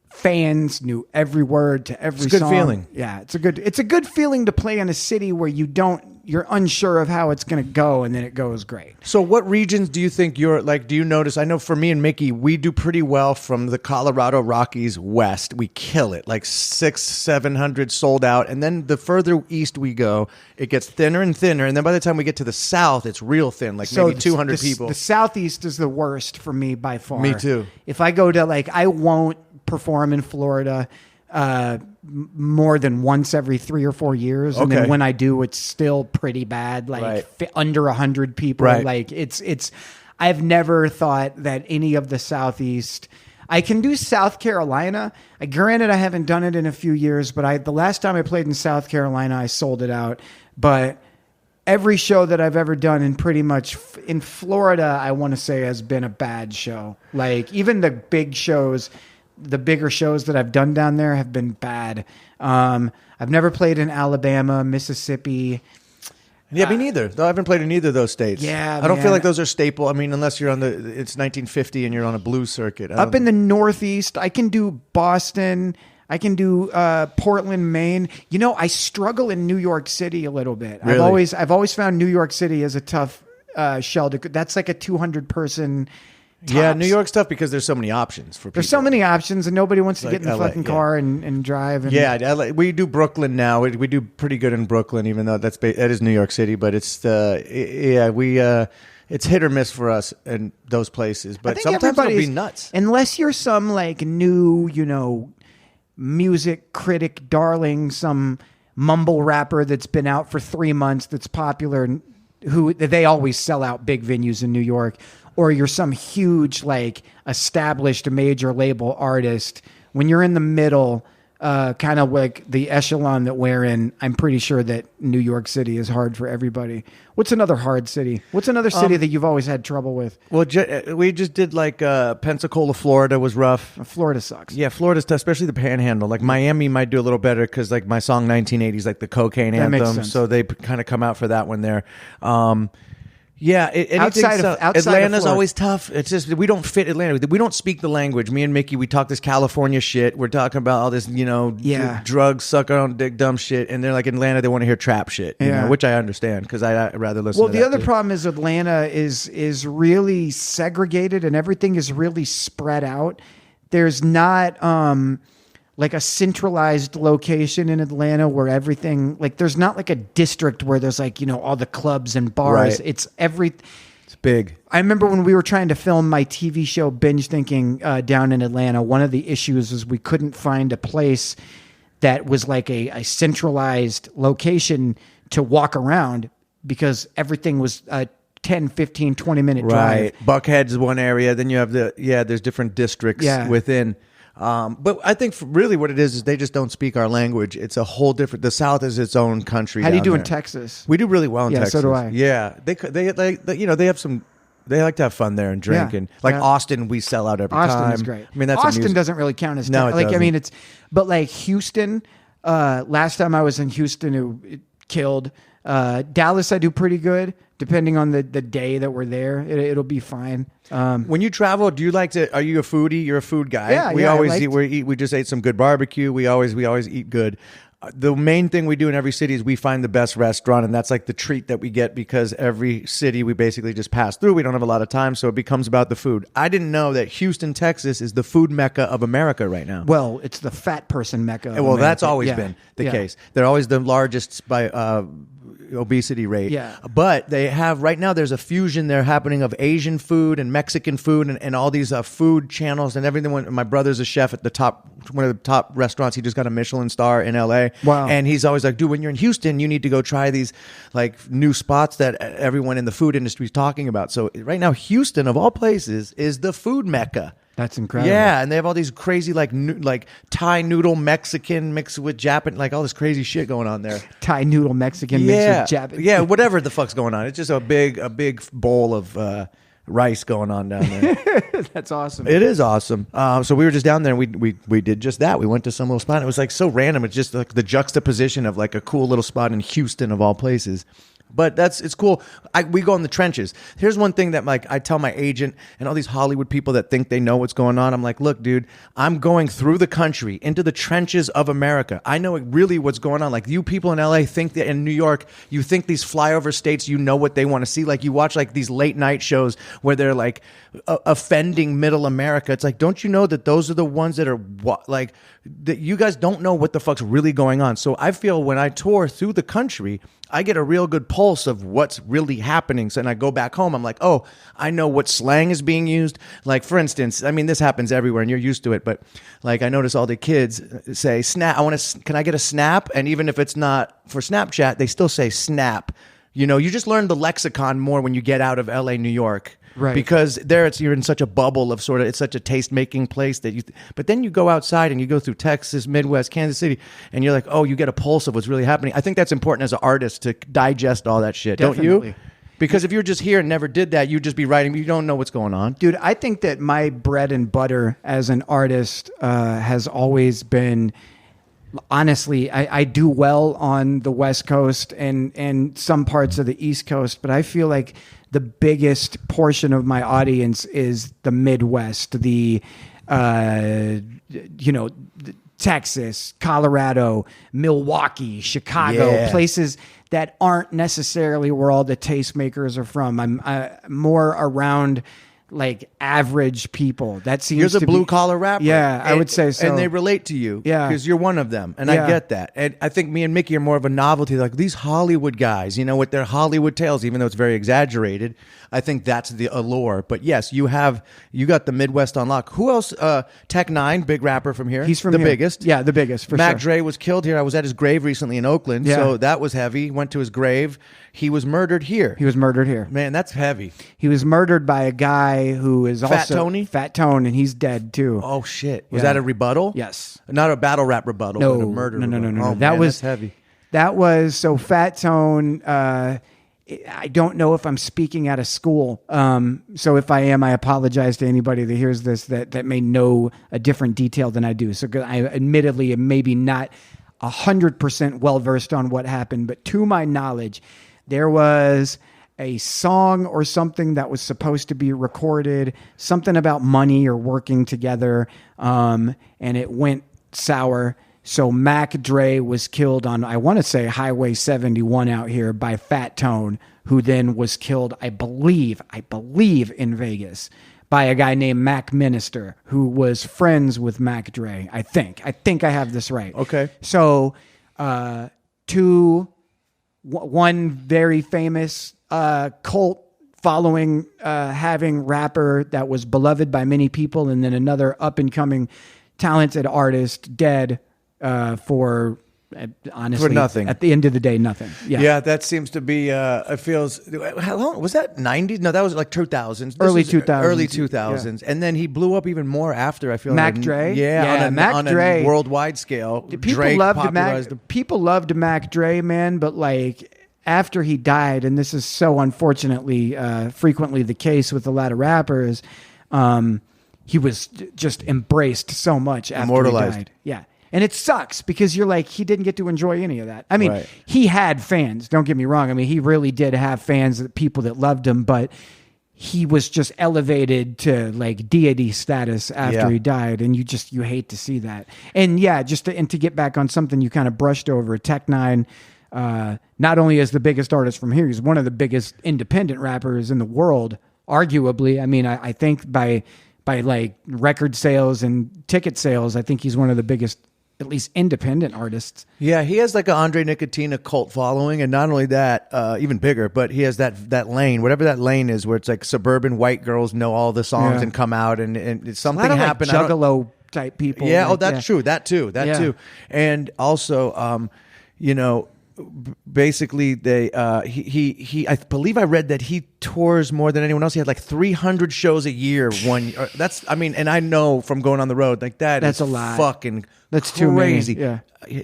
Fans knew every word to every song. It's a good feeling. Yeah, it's a good feeling to play in a city where you're unsure of how it's going to go, and then it goes great. So what regions do you think do you notice? I know for me and Mickey, we do pretty well from the Colorado Rockies west. We kill it, like 600-700 sold out. And then the further east we go, it gets thinner and thinner. And then by the time we get to the south, it's real thin, like maybe 200 people. The southeast is the worst for me by far. Me too. If I go to I won't perform in Florida more than once every 3 or 4 years, and then when I do, it's still pretty bad. Under 100 people. Right. Like it's. I've never thought that any of the Southeast. I can do South Carolina. Granted, I haven't done it in a few years, but the last time I played in South Carolina, I sold it out. But every show that I've ever done in pretty much in Florida, I want to say has been a bad show. Like even the big shows. The bigger shows that I've done down there have been bad. I've never played in Alabama, Mississippi. Yeah, me neither. Though I haven't played in either of those states. Yeah, I don't feel like those are staple. I mean, unless you're it's 1950 and you're on a blues circuit. Up in the Northeast, I can do Boston. I can do Portland, Maine. You know, I struggle in New York City a little bit. Really? I've always found New York City as a tough shell to. That's like a 200 person. Yeah, tops. New York's tough because there's so many options for people. There's so many options, and nobody wants to Like get in the LA, fucking yeah. car and drive. And, Yeah, we do Brooklyn now. We do pretty good in Brooklyn, even though that is New York City. But it's it's hit or miss for us in those places. I But think sometimes it'll be everybody's nuts. unless you're some like new, music critic darling, some mumble rapper that's been out for 3 months that's popular, and who they always sell out big venues in New York, or you're some huge like established major label artist. When you're in the middle, kind of like the echelon that we're in, I'm pretty sure that New York City is hard for everybody. What's another hard city? What's another city that you've always had trouble with? Well, we just did like Pensacola, Florida was rough. Florida sucks. Yeah, Florida's tough, especially the Panhandle. Like Miami might do a little better because like my song 1980s, like the cocaine That makes anthem. sense. So they kind of come out for that one there. Yeah, Outside of Atlanta's Florida. always tough. It's just we don't fit Atlanta. We don't speak the language. Me and Mickey, we talk this California shit. We're talking about all this, Yeah. drugs, suck on dick, dumb shit. And they're like in Atlanta, they want to hear trap shit, Yeah. which I understand because I rather listen. Well, to the that other too. problem is Atlanta is really segregated and everything is really spread out. There's not like a centralized location in Atlanta where everything like there's not like a district where there's like all the clubs and bars. Right. It's big. I remember when we were trying to film my TV show Binge Thinking down in Atlanta, one of the issues was we couldn't find a place that was like a centralized location to walk around because everything was 10, 15, 20-minute drive. Right. Buckhead's one area. Then you have there's different districts within. But I think really what it is they just don't speak our language. It's a whole different. The South is its own country. How do you down do there. in Texas? We do really well in Yeah, Texas. so do I. Yeah, they like they have some. They like to have fun there and drink Yeah, and like yeah. Austin. We sell out every time. Austin is great. I mean, that's Austin doesn't really count as No, it like I doesn't. mean but like Houston. Last time I was in Houston, it killed. Dallas, I do pretty good depending on the day that we're there. It'll be fine. When you travel, do you like to? Are you a foodie? You're a food guy. Yeah, we yeah, I always like eat. We just ate some good barbecue. We always eat good. The main thing we do in every city is we find the best restaurant, and that's like the treat that we get because every city we basically just pass through. We don't have a lot of time, so it becomes about the food. I didn't know that Houston, Texas is the food mecca of America right now. Well, it's the fat person mecca. of Well, that's America. always Yeah, been the yeah. case. They're always the largest by obesity rate. Yeah. But they have right now there's a fusion there happening of Asian food and Mexican food and all these food channels and everything. My brother's a chef at one of the top restaurants. He just got a Michelin star in LA. Wow. And he's always like, dude, when you're in Houston, you need to go try these like new spots that everyone in the food industry is talking about. So right now, Houston of all places is the food mecca. That's incredible. Yeah, and they have all these crazy like Thai noodle Mexican mixed with Japan, like all this crazy shit going on there. Thai noodle Mexican mixed Yeah, with Japanese. yeah, whatever the fuck's going on. It's just a big bowl of rice going on down there. That's awesome. It is awesome. So we were just down there and we did just that. We went to some little spot. And it was like so random. It's just like the juxtaposition of like a cool little spot in Houston of all places. But it's cool. We go in the trenches. Here's one thing that like I tell my agent and all these Hollywood people that think they know what's going on. I'm like, look, dude, I'm going through the country into the trenches of America. I know really what's going on. Like you people in LA think that in New York, you think these flyover states, you know what they want to see. Like you watch like these late night shows where they're like offending middle America. It's like, don't you know that those are the ones that are like that you guys don't know what the fuck's really going on. So I feel when I tour through the country, I get a real good pulse of what's really happening. So, and I go back home, I'm like, oh, I know what slang is being used. Like, for instance, I mean, this happens everywhere and you're used to it, but like, I notice all the kids say, snap, can I get a snap? And even if it's not for Snapchat, they still say snap. You know, you just learn the lexicon more when you get out of LA, New York. Right. Because there you're in such a bubble of sort of, it's such a taste making place that but then you go outside and you go through Texas, Midwest, Kansas City, and you're like, oh, you get a pulse of what's really happening. I think that's important as an artist to digest all that shit. Don't Definitely. you? Because if you're just here and never did that, you'd just be writing, you don't know what's going on. Dude, I think that my bread and butter as an artist has always been, honestly, I do well on the West Coast and some parts of the East Coast, but I feel like the biggest portion of my audience is the Midwest, Texas, Colorado, Milwaukee, Chicago, places that aren't necessarily where all the tastemakers are from. I'm more around like average people. That seems you're the to blue be, collar rapper. Yeah, I would say so. And they relate to you. Yeah. Because you're one of them. And I get that. And I think me and Mickey are more of a novelty. Like these Hollywood guys, you know, with their Hollywood tales, even though it's very exaggerated, I think that's the allure. But yes, you got the Midwest on lock. Who else? Tech Nine, big rapper from here. He's from the here. biggest. Yeah, the biggest, for Mac sure. Dre was killed here. I was at his grave recently in Oakland. Yeah. So that was heavy. Went to his grave. He was murdered here. He was murdered here. Man, that's heavy. He was murdered by a guy who is Fat also Tony? Fat Tone, and he's dead too. Oh shit! Was Yeah. that a rebuttal? Yes. Not a battle rap rebuttal, No, but a murder. no. rebuttal. Oh, That man, was that's heavy. That was so Fat Tone. I don't know if I'm speaking out of school. So if I am, I apologize to anybody that hears this that may know a different detail than I do. So I admittedly am maybe not 100% well versed on what happened, but to my knowledge, there was a song or something that was supposed to be recorded, something about money or working together, and it went sour. So Mac Dre was killed on, I want to say, Highway 71 out here by Fat Tone, who then was killed, I believe in Vegas, by a guy named Mac Minister, who was friends with Mac Dre. I think I have this right. Okay. So, one very famous cult following having rapper that was beloved by many people, and then another up and coming talented artist dead for honestly For nothing. At the end of the day, nothing. Yeah, that seems to be. It feels. How long was that? 90s? No, that was like 2000s. Early 2000s. Early 2000s, and then he blew up even more after. I feel Mac like, Dre? Yeah, on Mac Dre. a worldwide scale. Drake popularized him. People loved Mac Dre, man, but like after he died, and this is so unfortunately frequently the case with a lot of rappers, he was just embraced so much after Immortalized. he died. Yeah. And it sucks because you're like, he didn't get to enjoy any of that. I mean, Right. he had fans. Don't get me wrong. I mean, he really did have fans, people that loved him, but he was just elevated to like deity status after Yeah. he died. And you hate to see that. And yeah, and to get back on something you kind of brushed over, Tech Nine, not only is the biggest artist from here, he's one of the biggest independent rappers in the world, arguably. I mean, I think by like record sales and ticket sales, I think he's one of the biggest, at least independent artists. Yeah, he has like a Andre Nicotina cult following, and not only that, even bigger, but he has that lane, whatever that lane is, where it's like suburban white girls know all the songs and come out, and it's something A lot of happened. like juggalo type people. Yeah, like, that's true. That too. And also, basically they he I believe I read that he tours more than anyone else. He had like 300 shows a year. That's and I know from going on the road, like that's a lot. Fucking That's too many, crazy. yeah.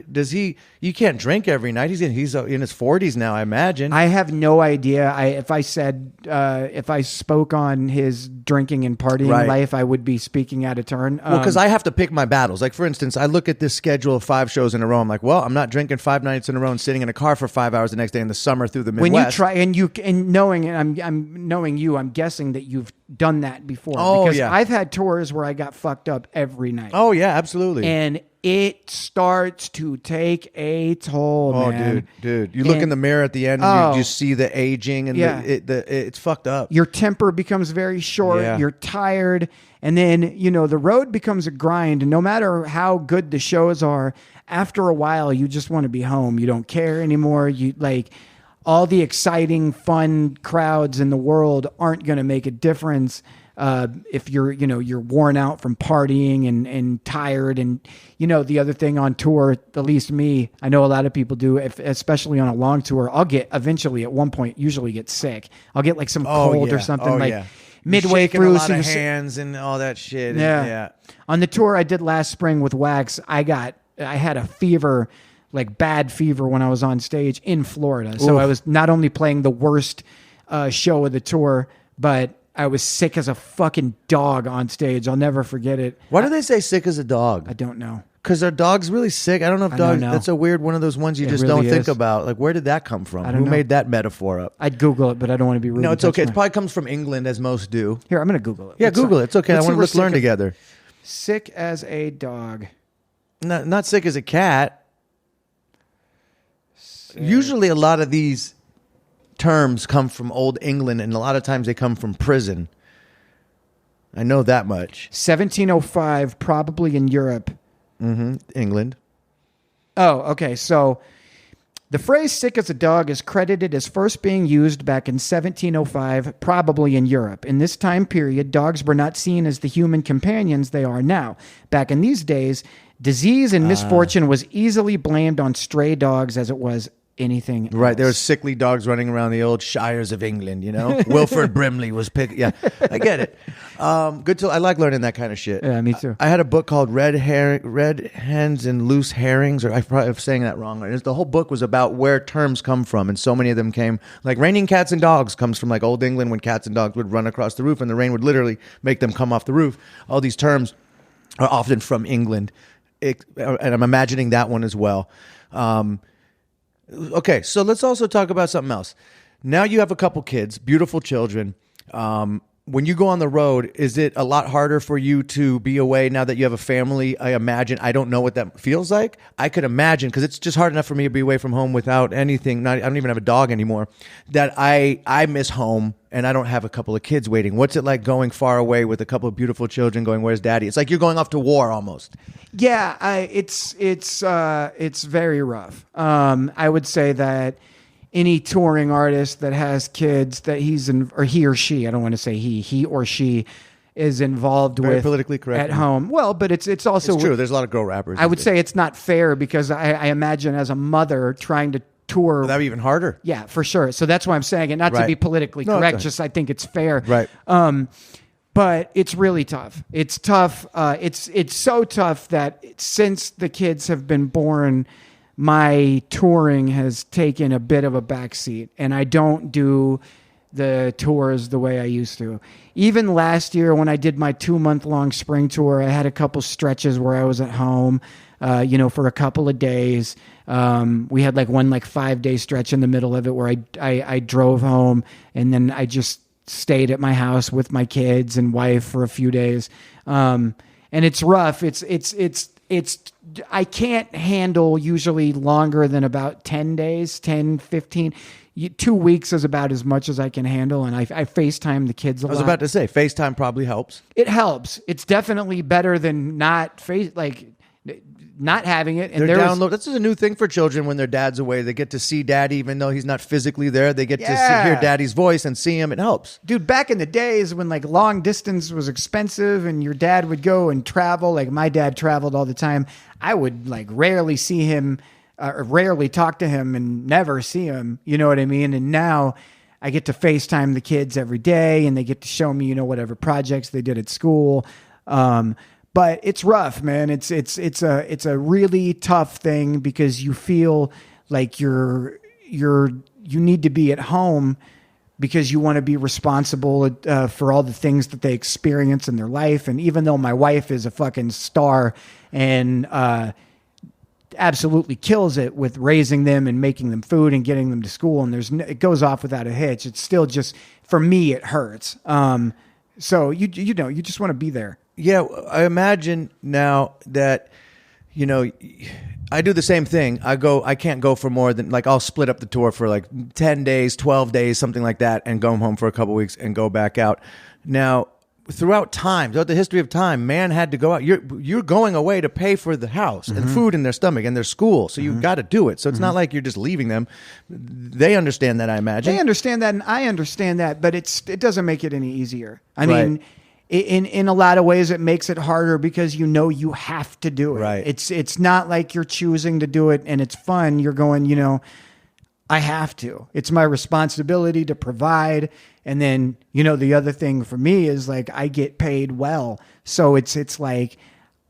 Does he? You can't drink every night. He's in his 40s now, I imagine. I have no idea. If I spoke on his drinking and partying Right. life, I would be speaking out of turn. Well, because I have to pick my battles. Like, for instance, I look at this schedule of 5 shows in a row. I'm like, well, I'm not drinking 5 nights in a row and sitting in a car for 5 hours the next day in the summer through the Midwest. when you try and knowing, and I'm knowing you, I'm guessing that you've done that before. Oh, because yeah. I've had tours where I got fucked up every night. Oh, yeah, absolutely. And it starts to take a toll, Oh, man. dude! You look in the mirror at the end, and you see the aging, and Yeah. it's fucked up. Your temper becomes very short. Yeah. You're tired. And then, the road becomes a grind. And no matter how good the shows are, after a while, you just want to be home. You don't care anymore. You like all the exciting, fun crowds in the world aren't going to make a difference. If you're worn out from partying and tired. And, the other thing on tour, at least me, I know a lot of people do, especially on a long tour, I'll get eventually at one point, usually get sick. I'll get like some cold or something midway Shaking through. a lot of hands and all that shit. Yeah. On the tour I did last spring with Wax, I had a fever, like bad fever when I was on stage in Florida. So I was not only playing the worst show of the tour, but I was sick as a fucking dog on stage. I'll never forget it. Why do they say sick as a dog? I don't know. Because are dogs really sick? I don't know if dogs. That's a weird one of those ones you just really don't think is. about. Like, where did that come from? I don't Who know. made that metaphor up? I'd Google it, but I don't want to be rude. No, and it's okay. touch It probably comes from England, as most do. Here, I'm going to Google it. Yeah, Google it. It's okay. let's I see want to where learn sick- together. Sick as a dog. Not sick as a cat. Usually a lot of these terms come from Old England, and a lot of times they come from prison. I know that much. 1705, probably in Europe. England. Oh, okay. So the phrase sick as a dog is credited as first being used back in 1705, probably in Europe. In this time period, dogs were not seen as the human companions they are now. Back in these days, disease and misfortune was easily blamed on stray dogs as it was anything Right, else. there were sickly dogs running around the old shires of England, you know? Wilford Brimley was picked. Yeah, I get it. Good to. I like learning that kind of shit. Yeah, me too. I had a book called Red Hens and Loose Herrings, or I probably am saying that wrong. The whole book was about where terms come from, and so many of them came, like raining cats and dogs comes from like Old England when cats and dogs would run across the roof and the rain would literally make them come off the roof. All these terms are often from England, and I'm imagining that one as well. Okay, so let's also talk about something else. Now you have a couple kids, beautiful children. When you go on the road, is it a lot harder for you to be away now that you have a family? I imagine. I don't know what that feels like. I could imagine, because it's just hard enough for me to be away from home without anything. I don't even have a dog anymore. That I miss home, and I don't have a couple of kids waiting. What's it like going far away with a couple of beautiful children going, where's daddy? It's like you're going off to war almost. Yeah, it's very rough. I would say that any touring artist that has kids that or he or she, I don't want to say he or she is involved Very with politically correct. at home. Well, but it's also It's true. There's a lot of girl rappers. I would say it's not fair because I imagine as a mother trying to tour. That'd be even harder. Yeah, for sure. So that's why I'm saying it, not to Right. be politically No, correct. it's Just I think it's fair. Right. But it's really tough. It's tough. It's so tough that since the kids have been born, my touring has taken a bit of a backseat, and I don't do the tours the way I used to. Even last year when I did my 2-month-long spring tour, I had a couple stretches where I was at home, for a couple of days. We had one 5-day stretch in the middle of it where I drove home, and then I just stayed at my house with my kids and wife for a few days. And it's rough. It's I can't handle usually longer than about 10 days, 10, 15. 2 weeks is about as much as I can handle. And I FaceTime the kids a lot. I was about to say, FaceTime probably helps. It helps. It's definitely better than not not having it. And This is a new thing for children when their dad's away. They get to see daddy even though he's not physically there. They get to hear daddy's voice and see him. It helps. Dude, back in the days when long distance was expensive and your dad would go and travel, like my dad traveled all the time, I would rarely see him or rarely talk to him and never see him. You know what I mean? And now I get to FaceTime the kids every day and they get to show me, whatever projects they did at school. But it's rough, man. It's a really tough thing because you feel like you need to be at home because you want to be responsible for all the things that they experience in their life. And even though my wife is a fucking star and absolutely kills it with raising them and making them food and getting them to school, and it goes off without a hitch, it's still just, for me, it hurts. So you just want to be there. Yeah, I imagine now that, I do the same thing. I can't go for more than, I'll split up the tour for 10 days, 12 days, something like that, and go home for a couple weeks and go back out. Now, throughout the history of time, man had to go out. You're going away to pay for the house and food in their stomach and their school, so you've got to do it. So it's not like you're just leaving them. They understand that, I imagine. They understand that, and I understand that, but it doesn't make it any easier. I mean, in a lot of ways, it makes it harder because you have to do it. Right. It's not like you're choosing to do it and it's fun. You're going, I have to. It's my responsibility to provide. And then, the other thing for me is I get paid well. So it's like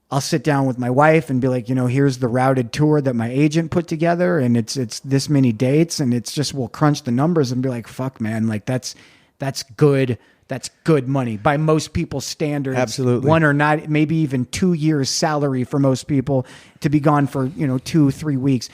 I'll sit down with my wife and be like, here's the routed tour that my agent put together and it's this many dates, and it's just, we'll crunch the numbers and be like, fuck man, that's good. That's good money by most people's standards. Absolutely. 1 or not, maybe even 2 years salary for most people to be gone for, 2-3 weeks.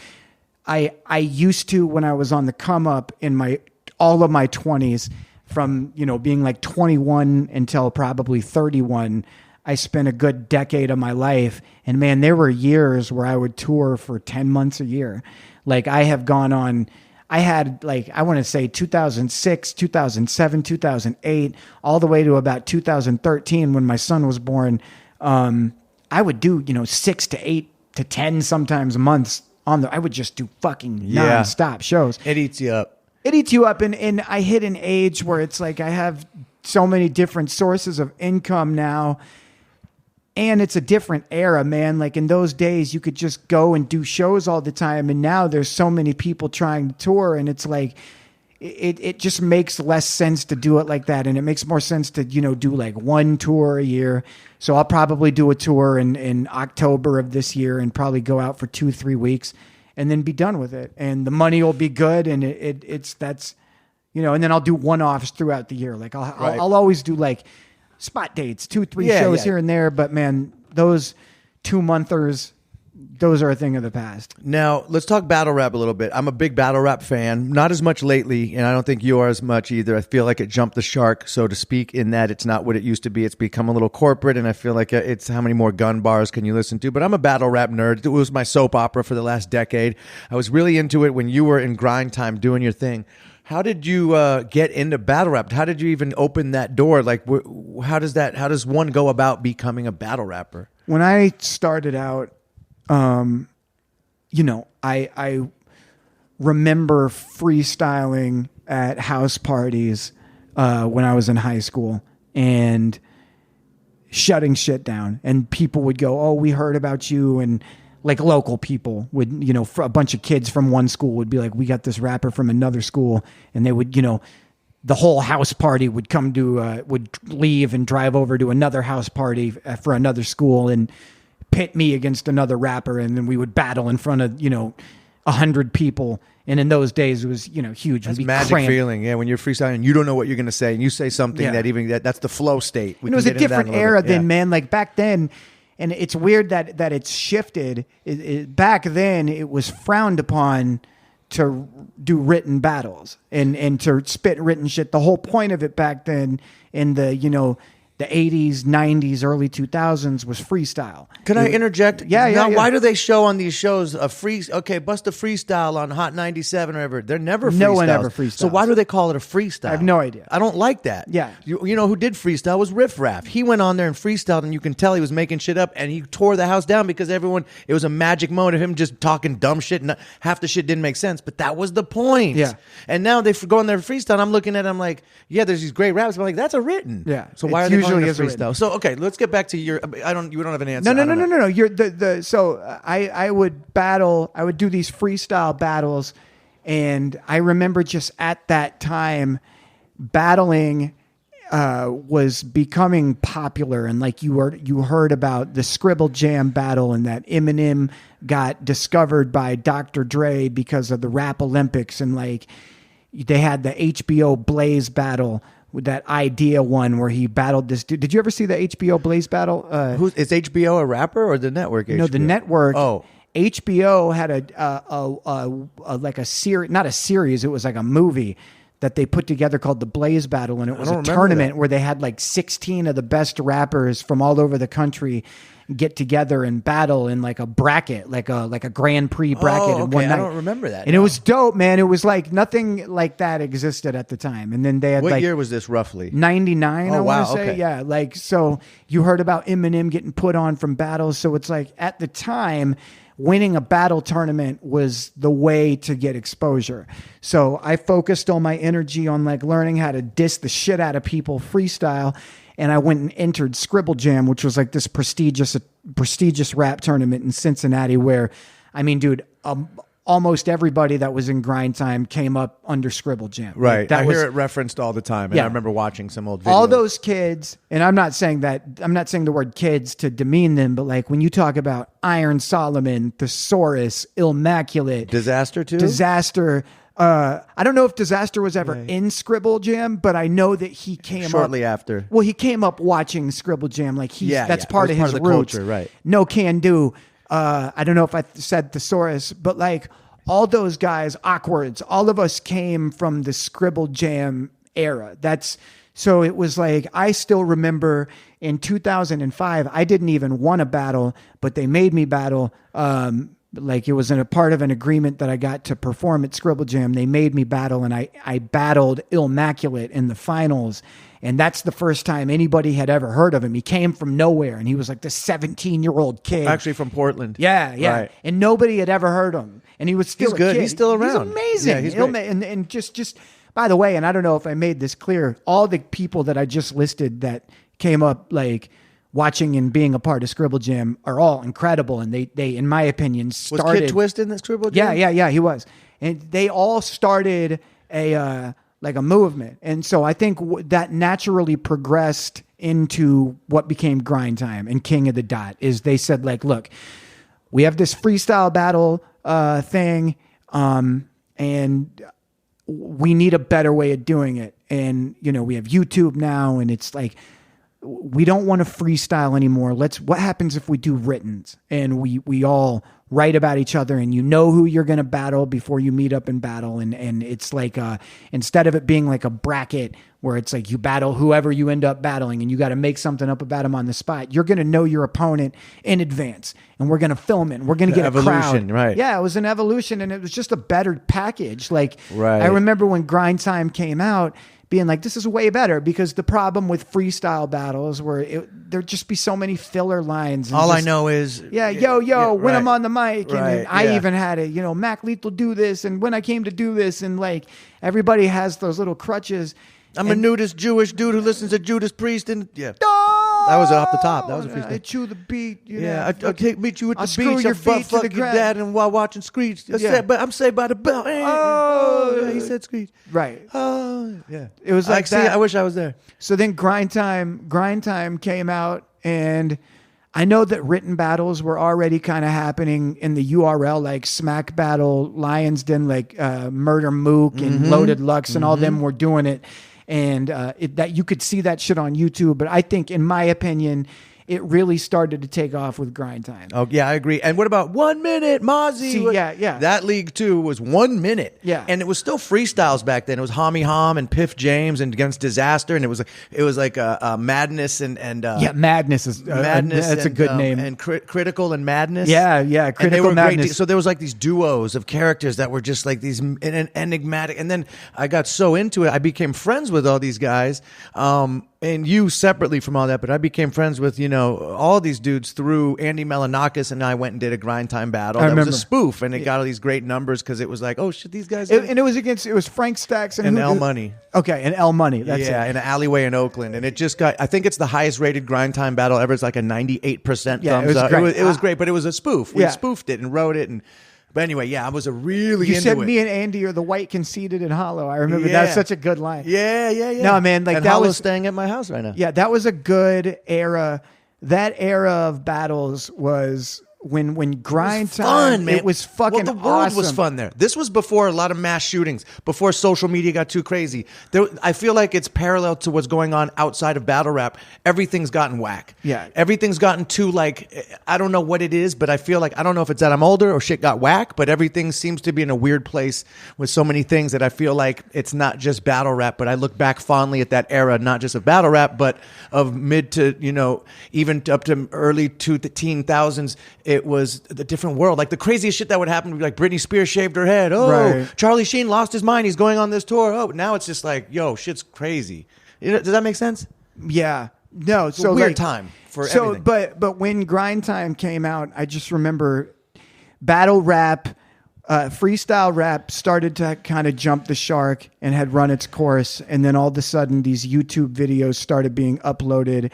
I used to, when I was on the come up in all of my 20s, from, being 21 until probably 31, I spent a good decade of my life. And man, there were years where I would tour for 10 months a year. Like I have gone on, I had like, I want to say 2006, 2007, 2008, all the way to about 2013 when my son was born. I would do, 6 to 8 to 10 sometimes months I would just do fucking nonstop shows. It eats you up. It eats you up. And I hit an age where it's like, I have so many different sources of income now. And it's a different era, man. Like in those days, you could just go and do shows all the time. And now there's so many people trying to tour. And it's like, it just makes less sense to do it like that. And it makes more sense to, do like one tour a year. So I'll probably do a tour in October of this year and probably go out for 2-3 weeks and then be done with it. And the money will be good. And that's, and then I'll do one-offs throughout the year. Like I'll always do like spot dates, 2-3 shows here and there. But man, those 2-monthers, those are a thing of the past. Now, let's talk battle rap a little bit. I'm a big battle rap fan. Not as much lately, and I don't think you are as much either. I feel like it jumped the shark, so to speak, in that it's not what it used to be. It's become a little corporate, and I feel like it's how many more gun bars can you listen to? But I'm a battle rap nerd. It was my soap opera for the last decade. I was really into it when you were in grind time doing your thing. How did you get into battle rap? How did you even open that door? Like, how does one go about becoming a battle rapper? When I started out, I remember freestyling at house parties when I was in high school and shutting shit down. And people would go, "Oh, we heard about you," and like local people would, a bunch of kids from one school would be like, "We got this rapper from another school," and they would, the whole house party would come to would leave and drive over to another house party for another school and pit me against another rapper, and then we would battle in front of 100 people. And in those days, it was huge. That's magic feeling, yeah. When you're freestyling, and you don't know what you're going to say, and you say something that's the flow state. It was a different era then, man. Like back then, and it's weird that it's shifted. Back then, it was frowned upon to do written battles and to spit written shit. The whole point of it back then, in the the 80s, 90s, early 2000s was freestyle. Can I interject? Yeah. Why do they show on these shows bust a freestyle on Hot 97 or whatever? They're never freestyles. No one ever freestyles. So why do they call it a freestyle? I have no idea. I don't like that. Yeah. You know who did freestyle was Riff Raff. He went on there and freestyled, and you can tell he was making shit up, and he tore the house down because it was a magic moment of him just talking dumb shit, and half the shit didn't make sense, but that was the point. Yeah. And now they go on there and freestyle, and I'm looking at it, I'm like, yeah, there's these great raps, but I'm like, that's a written. Yeah. So why are they calling it a freestyle? So okay, let's get back to your. You don't have an answer. No. You're so I would battle. I would do these freestyle battles, and I remember just at that time, battling was becoming popular, and like you heard about the Scribble Jam battle, and that Eminem got discovered by Dr. Dre because of the Rap Olympics, and like they had the HBO Blaze battle. With that Idea one where he battled this dude. Did you ever see the HBO Blaze battle? Is HBO a rapper or the network? HBO? No, the network. Oh, HBO had a series, not a series. It was like a movie that they put together called the Blaze Battle, and it was a tournament where they had like 16 of the best rappers from all over the country get together and battle in like a bracket, like a Grand Prix bracket in one night. I don't remember that. And it was dope, man. It was like nothing like that existed at the time. And then they had what year was this roughly? 99, I want to say. Okay. Yeah, like so you heard about Eminem getting put on from battles. So it's like at the time, winning a battle tournament was the way to get exposure. So I focused all my energy on like learning how to diss the shit out of people freestyle. And I went and entered Scribble Jam, which was like this prestigious rap tournament in Cincinnati where, I mean, dude, almost everybody that was in grind time came up under Scribble Jam. Right. Like, I hear it referenced all the time. And I remember watching some old videos. All those kids, and I'm not saying the word kids to demean them, but like when you talk about Iron Solomon, Thesaurus, Illmaculate. Disaster too? Disaster. I don't know if Disaster was ever in Scribble Jam, but I know that he came shortly after. Well, he came up watching Scribble Jam. Like that's part of his the roots. culture, right? No Can Do. I don't know if I said Thesaurus, but like all those guys, Awkwards, all of us came from the Scribble Jam era. So it was like, I still remember in 2005, I didn't even want to battle, but they made me battle. Like it was a part of an agreement that I got to perform at Scribble Jam. They made me battle, and I battled Immaculate in the finals. And that's the first time anybody had ever heard of him. He came from nowhere, and he was like this 17-year-old kid. Actually from Portland. Yeah. Right. And nobody had ever heard him. And he was still He's good. a kid. He's still around. He's amazing. Yeah, he's great. And just by the way, and I don't know if I made this clear, all the people that I just listed that came up like watching and being a part of Scribble Jam are all incredible. And they in my opinion, started... Was Kid Twist in the Scribble Jam? Yeah, he was. And they all started a movement. And so I think that naturally progressed into what became Grind Time and King of the Dot. Is they said like, look, we have this freestyle battle thing, and we need a better way of doing it. And, you know, we have YouTube now, and it's like, we don't want to freestyle anymore. What happens if we do writtens and we all write about each other, and you know who you're going to battle before you meet up and battle. And it's like, instead of it being like a bracket where it's like you battle whoever you end up battling and you got to make something up about him on the spot, you're going to know your opponent in advance, and we're going to film it, and we're going to get a crowd. Right. Yeah, it was an evolution, and it was just a better package. Like, right. I remember when Grind Time came out, being like, this is way better, because the problem with freestyle battles where there'd just be so many filler lines. And All I know is... when I'm on the mic. And Right, I even had it, Mac Lethal do this. And when I came to do this, and like everybody has those little crutches. I'm a nudist Jewish dude who listens to Judas Priest. And yeah. That was off the top. That was a freestyle. I chew the beat. I'll meet you at the screw beach. your I'll feet to fuck the your ground. dad and while watching Screech. But I'm saved by the bell. He said Screech. Right. Oh, yeah. It was like that. I wish I was there. So then Grind Time came out, and I know that written battles were already kind of happening in the URL, like Smack Battle, Lions Den, like Murder Mook and Loaded Lux, and all them were doing it. And that you could see that shit on YouTube. But I think, in my opinion, it really started to take off with Grind Time. Oh, yeah, I agree. And what about 1 minute, Mozzie? See, yeah. That league, too, was 1 minute. Yeah. And it was still freestyles back then. It was Homie Hom and Piff James and against Disaster. And it was like Madness and Madness is Madness. That's a good name. And Critical and Madness. Yeah, Critical and they were Madness. Great. So there was like these duos of characters that were just like these enigmatic. And then I got so into it, I became friends with all these guys. And you separately from all that, but I became friends with, all these dudes through Andy Melanakis, and I went and did a Grind Time battle. That was a spoof, and it got all these great numbers because it was like, oh shit, these guys. And it was Frank Stacks and L Money. Okay, and L Money. That's in an alleyway in Oakland, and it just got. I think it's the highest rated Grind Time battle ever. It's like a 98% thumbs up. Great. It was great, but it was a spoof. We spoofed it and wrote it and. But anyway, yeah, I was really You into said it. me and Andy are the white, conceited, and hollow. I remember that's such a good line. Yeah. No, man, like and that Hollow's was staying at my house right now. Yeah, that was a good era. That era of battles was when Grind Time. Fun, man. It was fucking the world awesome. was fun there. This was before a lot of mass shootings, before social media got too crazy. I feel like it's parallel to what's going on outside of battle rap. Everything's gotten whack. Yeah. Everything's gotten too, I don't know what it is, but I feel like, I don't know if it's that I'm older or shit got whack, but everything seems to be in a weird place with so many things that I feel like it's not just battle rap, but I look back fondly at that era, not just of battle rap, but of mid to, even up to early 2000s. It was a different world. Like the craziest shit that would happen would be like Britney Spears shaved her head. Oh, right. Charlie Sheen lost his mind. He's going on this tour. Oh, now it's just like, yo, shit's crazy. Does that make sense? Yeah. No. It's a weird time for everything. But when Grind Time came out, I just remember battle rap, freestyle rap started to kind of jump the shark and had run its course. And then all of a sudden these YouTube videos started being uploaded.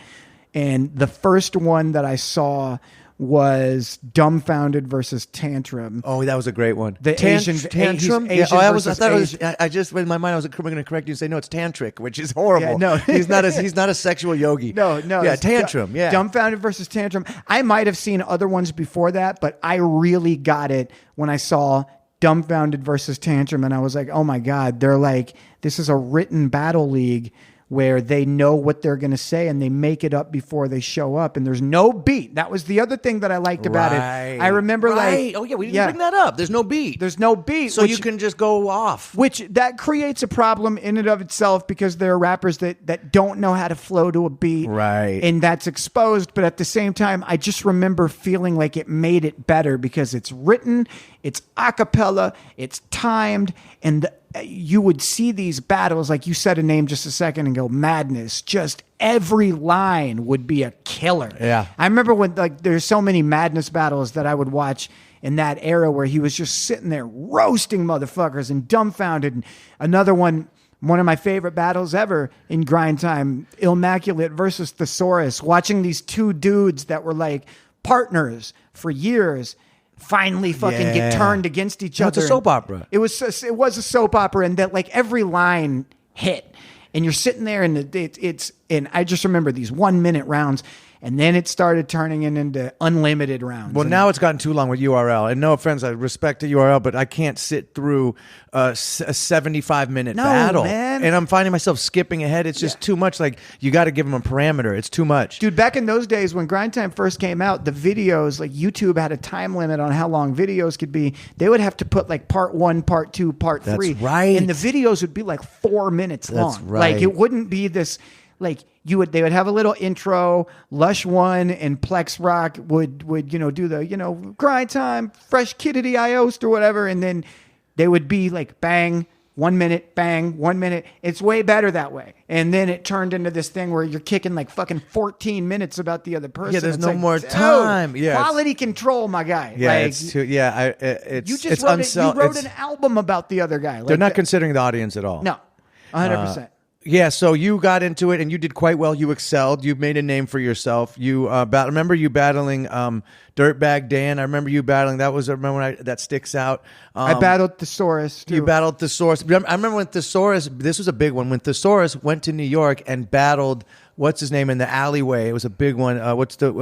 And the first one that I saw was Dumbfounded versus Tantrum. Oh, that was a great one. The Asian Tantrum. Asian I versus thought it was. Asian. I just in my mind I was going to correct you and say no, it's tantric, which is horrible. Yeah, no, he's not a sexual yogi. No. Yeah, Tantrum. Yeah, Dumbfounded versus Tantrum. I might have seen other ones before that, but I really got it when I saw Dumbfounded versus Tantrum, and I was like, oh my god, they're like, this is a written battle league where they know what they're going to say and they make it up before they show up, and there's no beat. That was the other thing that I liked about it. I remember we didn't bring that up. There's no beat. There's no beat. So you can just go off. Which that creates a problem in and of itself, because there are rappers that don't know how to flow to a beat. Right. And that's exposed. But at the same time, I just remember feeling like it made it better because it's written, it's a cappella, it's timed, and you would see these battles, like you said a name just a second ago, Madness. Just every line would be a killer. Yeah. I remember when there's so many Madness battles that I would watch in that era where he was just sitting there roasting motherfuckers and dumbfounded. And another one of my favorite battles ever in grind time, Immaculate versus Thesaurus, watching these two dudes that were like partners for years finally fucking get turned against each other. It's a soap opera. It was a soap opera, and that like every line hit, and you're sitting there, and and I just remember these 1 minute rounds. And then it started turning into unlimited rounds. Well, now it's gotten too long with URL. And no offense, I respect the URL, but I can't sit through a 75-minute battle. Man. And I'm finding myself skipping ahead. It's just too much. Like, you got to give them a parameter. It's too much. Dude, back in those days when Grind Time first came out, the videos, like YouTube had a time limit on how long videos could be. They would have to put like part 1, part 2, part 3. That's right. And the videos would be like 4 minutes long. That's right. Like, it wouldn't be this... Like they would have a little intro. Lush One and Plex Rock would do the Grind Time, Fresh Kid of the Iost or whatever, and then they would be like bang 1 minute, bang 1 minute. It's way better that way. And then it turned into this thing where you're kicking like fucking 14 minutes about the other person. Yeah, there's it's no like, more time. Yeah, quality control, my guy. Yeah, like, it's too. Yeah, it's you wrote an album about the other guy. Like, they're not considering the audience at all. No, 100%. Yeah, so you got into it and you did quite well. You excelled. You made a name for yourself. You remember you battling Dirtbag Dan. I remember you battling. That sticks out. I battled Thesaurus too. You battled Thesaurus. I remember when Thesaurus. This was a big one. When Thesaurus went to New York and battled. What's his name in the alleyway? It was a big one. What's the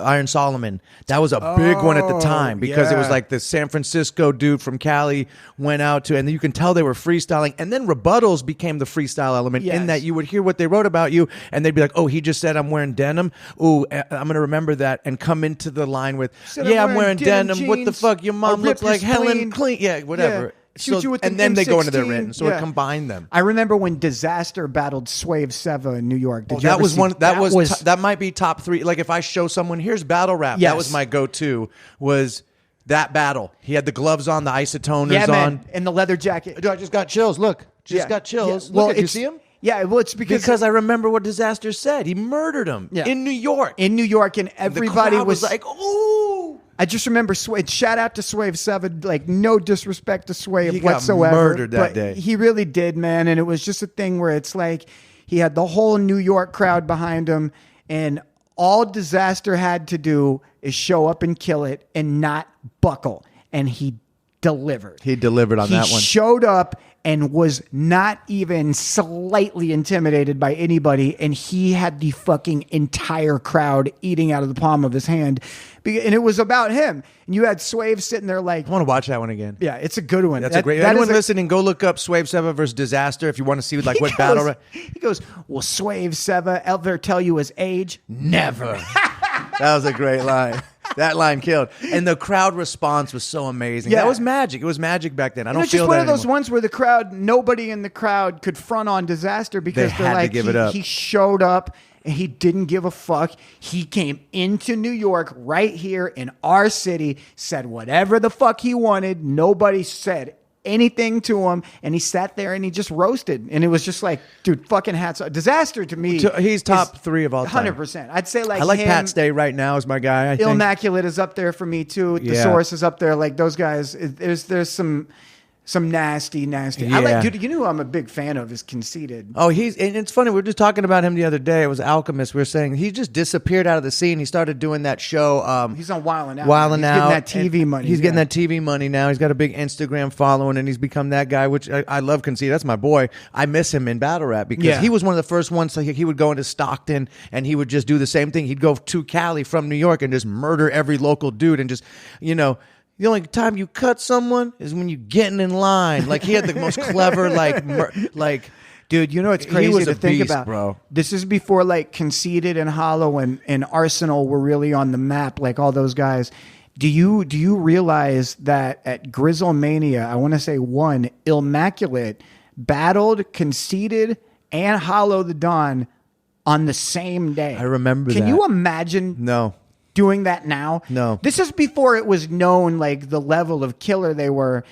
Iron Solomon? That was a big one at the time because it was like the San Francisco dude from Cali went out to, and you can tell they were freestyling. And then rebuttals became the freestyle element in that you would hear what they wrote about you, and they'd be like, "Oh, he just said I'm wearing denim. Ooh, I'm gonna remember that," and come into the line with, "I'm wearing denim. What the fuck? Your mom looks like Helen Clean. Yeah, whatever." Yeah. Shoot you with and an then M16. they go into their written, so it combined them. I remember when Disaster battled Swave Seva in New York. That might be top 3. Like if I show someone, here's battle rap. Yes. That was my go-to. Was that battle? He had the gloves on, the isotoners on, and the leather jacket. Dude, I just got chills. Look, got chills. Yeah. Well, look, you see him? Yeah, well, it's because I remember what Disaster said. He murdered him in New York. In New York, and everybody the crowd was like, "Ooh!" I just remember shout out to Swave 7, like no disrespect to Swave He got whatsoever. murdered that day. He really did, man. And it was just a thing where it's like he had the whole New York crowd behind him, and all Disaster had to do is show up and kill it and not buckle. And he delivered. He delivered on that one. He showed up and was not even slightly intimidated by anybody, and he had the fucking entire crowd eating out of the palm of his hand, and it was about him. And you had Swave sitting there like, I want to watch that one again. Yeah, it's a good one. That's a great. Anyone listening, go look up Swave Seva versus Disaster if you want to see like what battle. He goes, "Will Swave Seva ever tell you his age? Never." That was a great line. That line killed, and the crowd response was so amazing. Yeah. That was magic. It was magic back then. I don't it's feel just one that of those anymore. ones where the crowd, nobody in the crowd could front on Disaster because They they're had to like, give it up. He showed up and he didn't give a fuck. He came into New York right here in our city, said whatever the fuck he wanted. Nobody said anything to him, and he sat there and he just roasted, and it was just like, dude, fucking hats off. Disaster to me, He's top 3 of all time. 100%. I'd say like I like him, Pat Stay right now as my guy. I think. Immaculate is up there for me too. The Yeah. Source is up there. Like those guys, there's some nasty. Yeah. I like, dude. You know who I'm a big fan of is Conceited. Oh, and it's funny. We were just talking about him the other day. It was Alchemist. We were saying he just disappeared out of the scene. He started doing that show. He's on Wildin' Out. Wildin' Out. He's getting that TV money. He's getting that TV money now. He's got a big Instagram following, and he's become that guy, which I love. Conceited. That's my boy. I miss him in battle rap because he was one of the first ones. Like he would go into Stockton and he would just do the same thing. He'd go to Cali from New York and just murder every local dude and just, the only time you cut someone is when you're getting in line. Like he had the most clever, Dude, you know it's He crazy was to a think beast, about. bro. This is before like Conceited and Hollow and Arsenal were really on the map, like all those guys. Do you realize that at Grizzlemania, I want to say one, Immaculate battled Conceited and Hollow the Dawn on the same day? I remember that. Can you imagine No. doing that now? No. This is before it was known like the level of killer they were.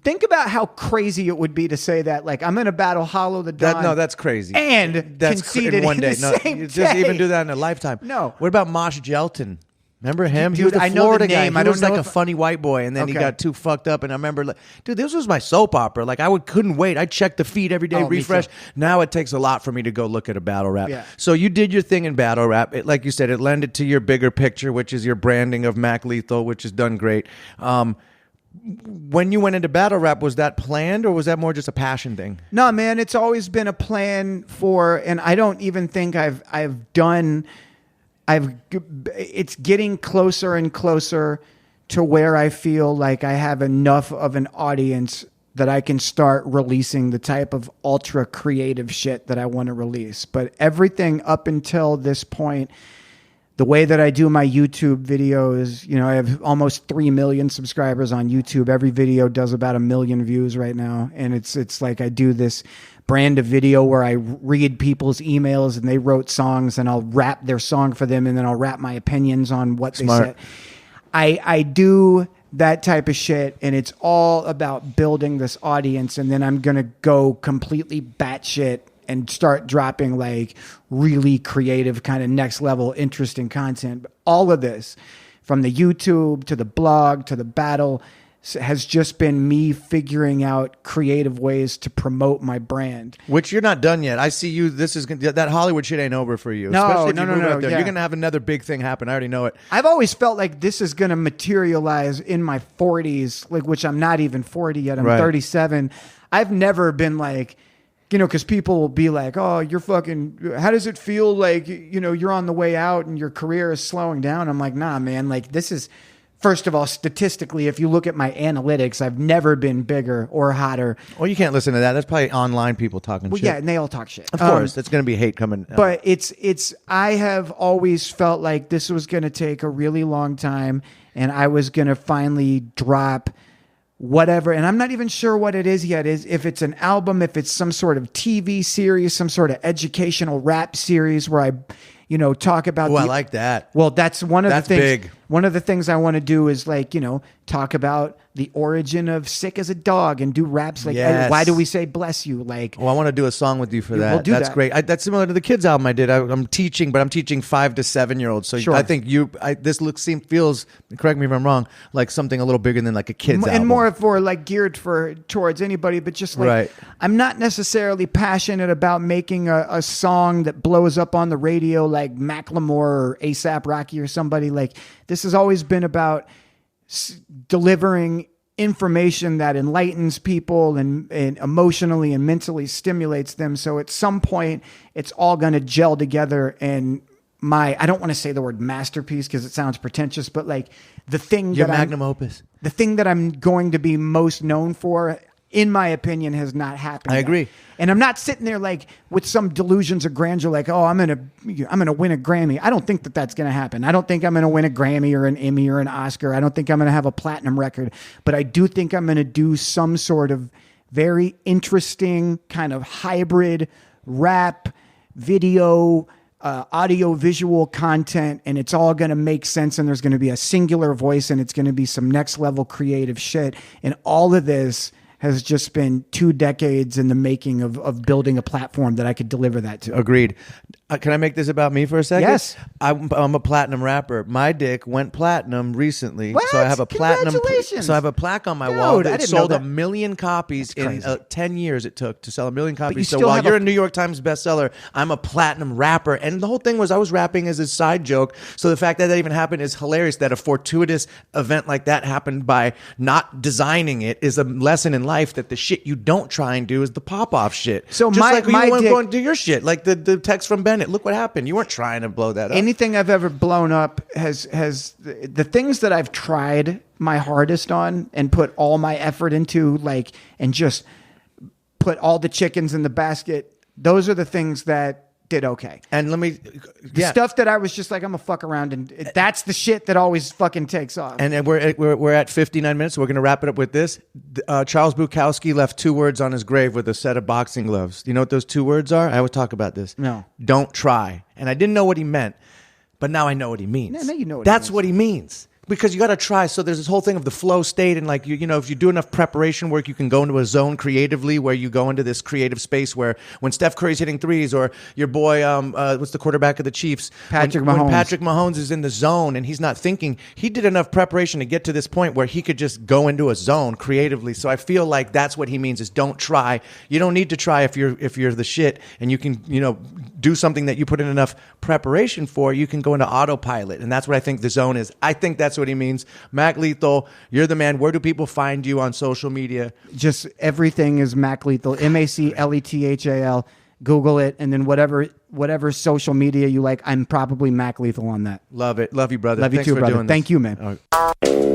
Think about how crazy it would be to say that, like, I'm going to battle Hollow the Dawn. No, that's crazy. And That's Conceited in one in day. the No, same you just day. even do that in a lifetime. No. What about Mosh Gelton? Remember him? He Dude, was the I know the Florida guy. name. He I don't was like know a if- funny white boy, and then he Okay. got too fucked up. And I remember, like, dude, this was my soap opera. Like, couldn't wait. I checked the feed every day, Oh, me refresh. too. Now it takes a lot for me to go look at a battle rap. Yeah. So you did your thing in battle rap. Like you said, it lended to your bigger picture, which is your branding of Mac Lethal, which is done great. When you went into battle rap, was that planned or was that more just a passion thing? No, man, it's always been a plan for, and I don't even think it's getting closer and closer to where I feel like I have enough of an audience that I can start releasing the type of ultra creative shit that I want to release. But everything up until this point, the way that I do my YouTube videos, you know, I have almost 3 million subscribers on YouTube. Every video does about 1 million views right now. And it's like I do this brand of video where I read people's emails and they wrote songs and I'll rap their song for them and then I'll rap my opinions on what they said. I do that type of shit, and it's all about building this audience, and then I'm going to go completely batshit and start dropping like really creative kind of next level interesting content. But all of this, from the YouTube to the blog to the battle, has just been me figuring out creative ways to promote my brand. Which you're not done yet. I see you. That Hollywood shit ain't over for you. No, Especially if no, you no, move no, out there. yeah. You're gonna have another big thing happen. I already know it. I've always felt like this is going to materialize in my 40s, like, which I'm not even 40 yet. I'm Right. 37. I've never been like, you know, because people will be like, oh, you're fucking, how does it feel like, you know, you're on the way out and your career is slowing down? I'm like, nah, man, like, this is, first of all, statistically, if you look at my analytics, I've never been bigger or hotter. Well, you can't listen to that. That's probably online people talking Well, shit. yeah, and they all talk shit. Of course, that's going to be hate coming. But I have always felt like this was going to take a really long time, and I was going to finally drop whatever, and I'm not even sure what it is yet. If it's an album, if it's some sort of TV series, some sort of educational rap series where I, you know, talk about. I like that. Well, that's one of That's the things. big. One of the things I want to do is, like, you know, talk about the origin of Sick as a Dog and do raps like, Yes. why do we say bless you? Like, Well, I want to do a song with you for that. we'll do That's that. great. That's similar to the kids album I did. I'm teaching, but I'm teaching 5 to 7 year olds. So Sure. I think this feels. Correct me if I'm wrong. Like something a little bigger than like a kids album. and more for like geared towards anybody, but just like, Right. I'm not necessarily passionate about making a song that blows up on the radio like Macklemore or ASAP Rocky or somebody. Like, this has always been about delivering information that enlightens people and emotionally and mentally stimulates them. So at some point, it's all going to gel together, and I don't want to say the word masterpiece because it sounds pretentious, but like the thing Your that magnum opus. the thing that I'm going to be most known for, in my opinion, has not happened. I yet. agree. And I'm not sitting there like with some delusions of grandeur, like, oh, I'm gonna win a Grammy. I don't think that that's gonna happen. I don't think I'm gonna win a Grammy or an Emmy or an Oscar. I don't think I'm gonna have a platinum record. But I do think I'm gonna do some sort of very interesting kind of hybrid rap, video, audio visual content, and it's all going to make sense, and there's going to be a singular voice, and it's going to be some next level creative shit. And all of this has just been 2 decades in the making of building a platform that I could deliver that to. Agreed. Can I make this about me for a second? Yes. I'm a platinum rapper. My dick went platinum recently, What? so I have a platinum. Congratulations. So I have a plaque on my Dude, wall I that didn't know sold that. 1 million copies in crazy. 10 years. It took to sell 1 million copies. you So still while have you're a- a New York Times bestseller, I'm a platinum rapper, and the whole thing was I was rapping as a side joke. So the fact that that even happened is hilarious. That a fortuitous event like that happened by not designing it is a lesson in life that the shit you don't try and do is the pop off shit. So just my- like my you weren't dick- going to do your shit, like the text from Bennette. Look what happened. You weren't trying to blow that up. Anything I've ever blown up has the things that I've tried my hardest on and put all my effort into, like, and just put all the chickens in the basket. Those are the things that did okay. And let me, The stuff that I was just like, I'm gonna fuck around, and that's the shit that always fucking takes off. And we're at 59 minutes. So we're going to wrap it up with this. Charles Bukowski left 2 words on his grave with a set of boxing gloves. Do you know what those 2 words are? I always talk about this. No. Don't try. And I didn't know what he meant, but now I know what he means. Now you know what That's he means. what he means. Because you got to try. So there's this whole thing of the flow state, and like you know, if you do enough preparation work, you can go into a zone creatively where you go into this creative space where when Steph Curry's hitting threes, or your boy, what's the quarterback of the Chiefs, Patrick when Mahomes. Patrick Mahomes is in the zone and he's not thinking, he did enough preparation to get to this point where he could just go into a zone creatively. So I feel like that's what he means is don't try. You don't need to try if you're the shit, and you can do something that you put in enough preparation for. You can go into autopilot, and that's what I think the zone is. I think that's what he means. Mac Lethal, you're the man. Where do people find you on social media? Just everything is Mac Lethal, MacLethal. Google it, and then whatever social media you like, I'm probably Mac Lethal on that. Love it. Love you, brother. Love you Thanks too, for brother. doing this. Thank you, man. All right.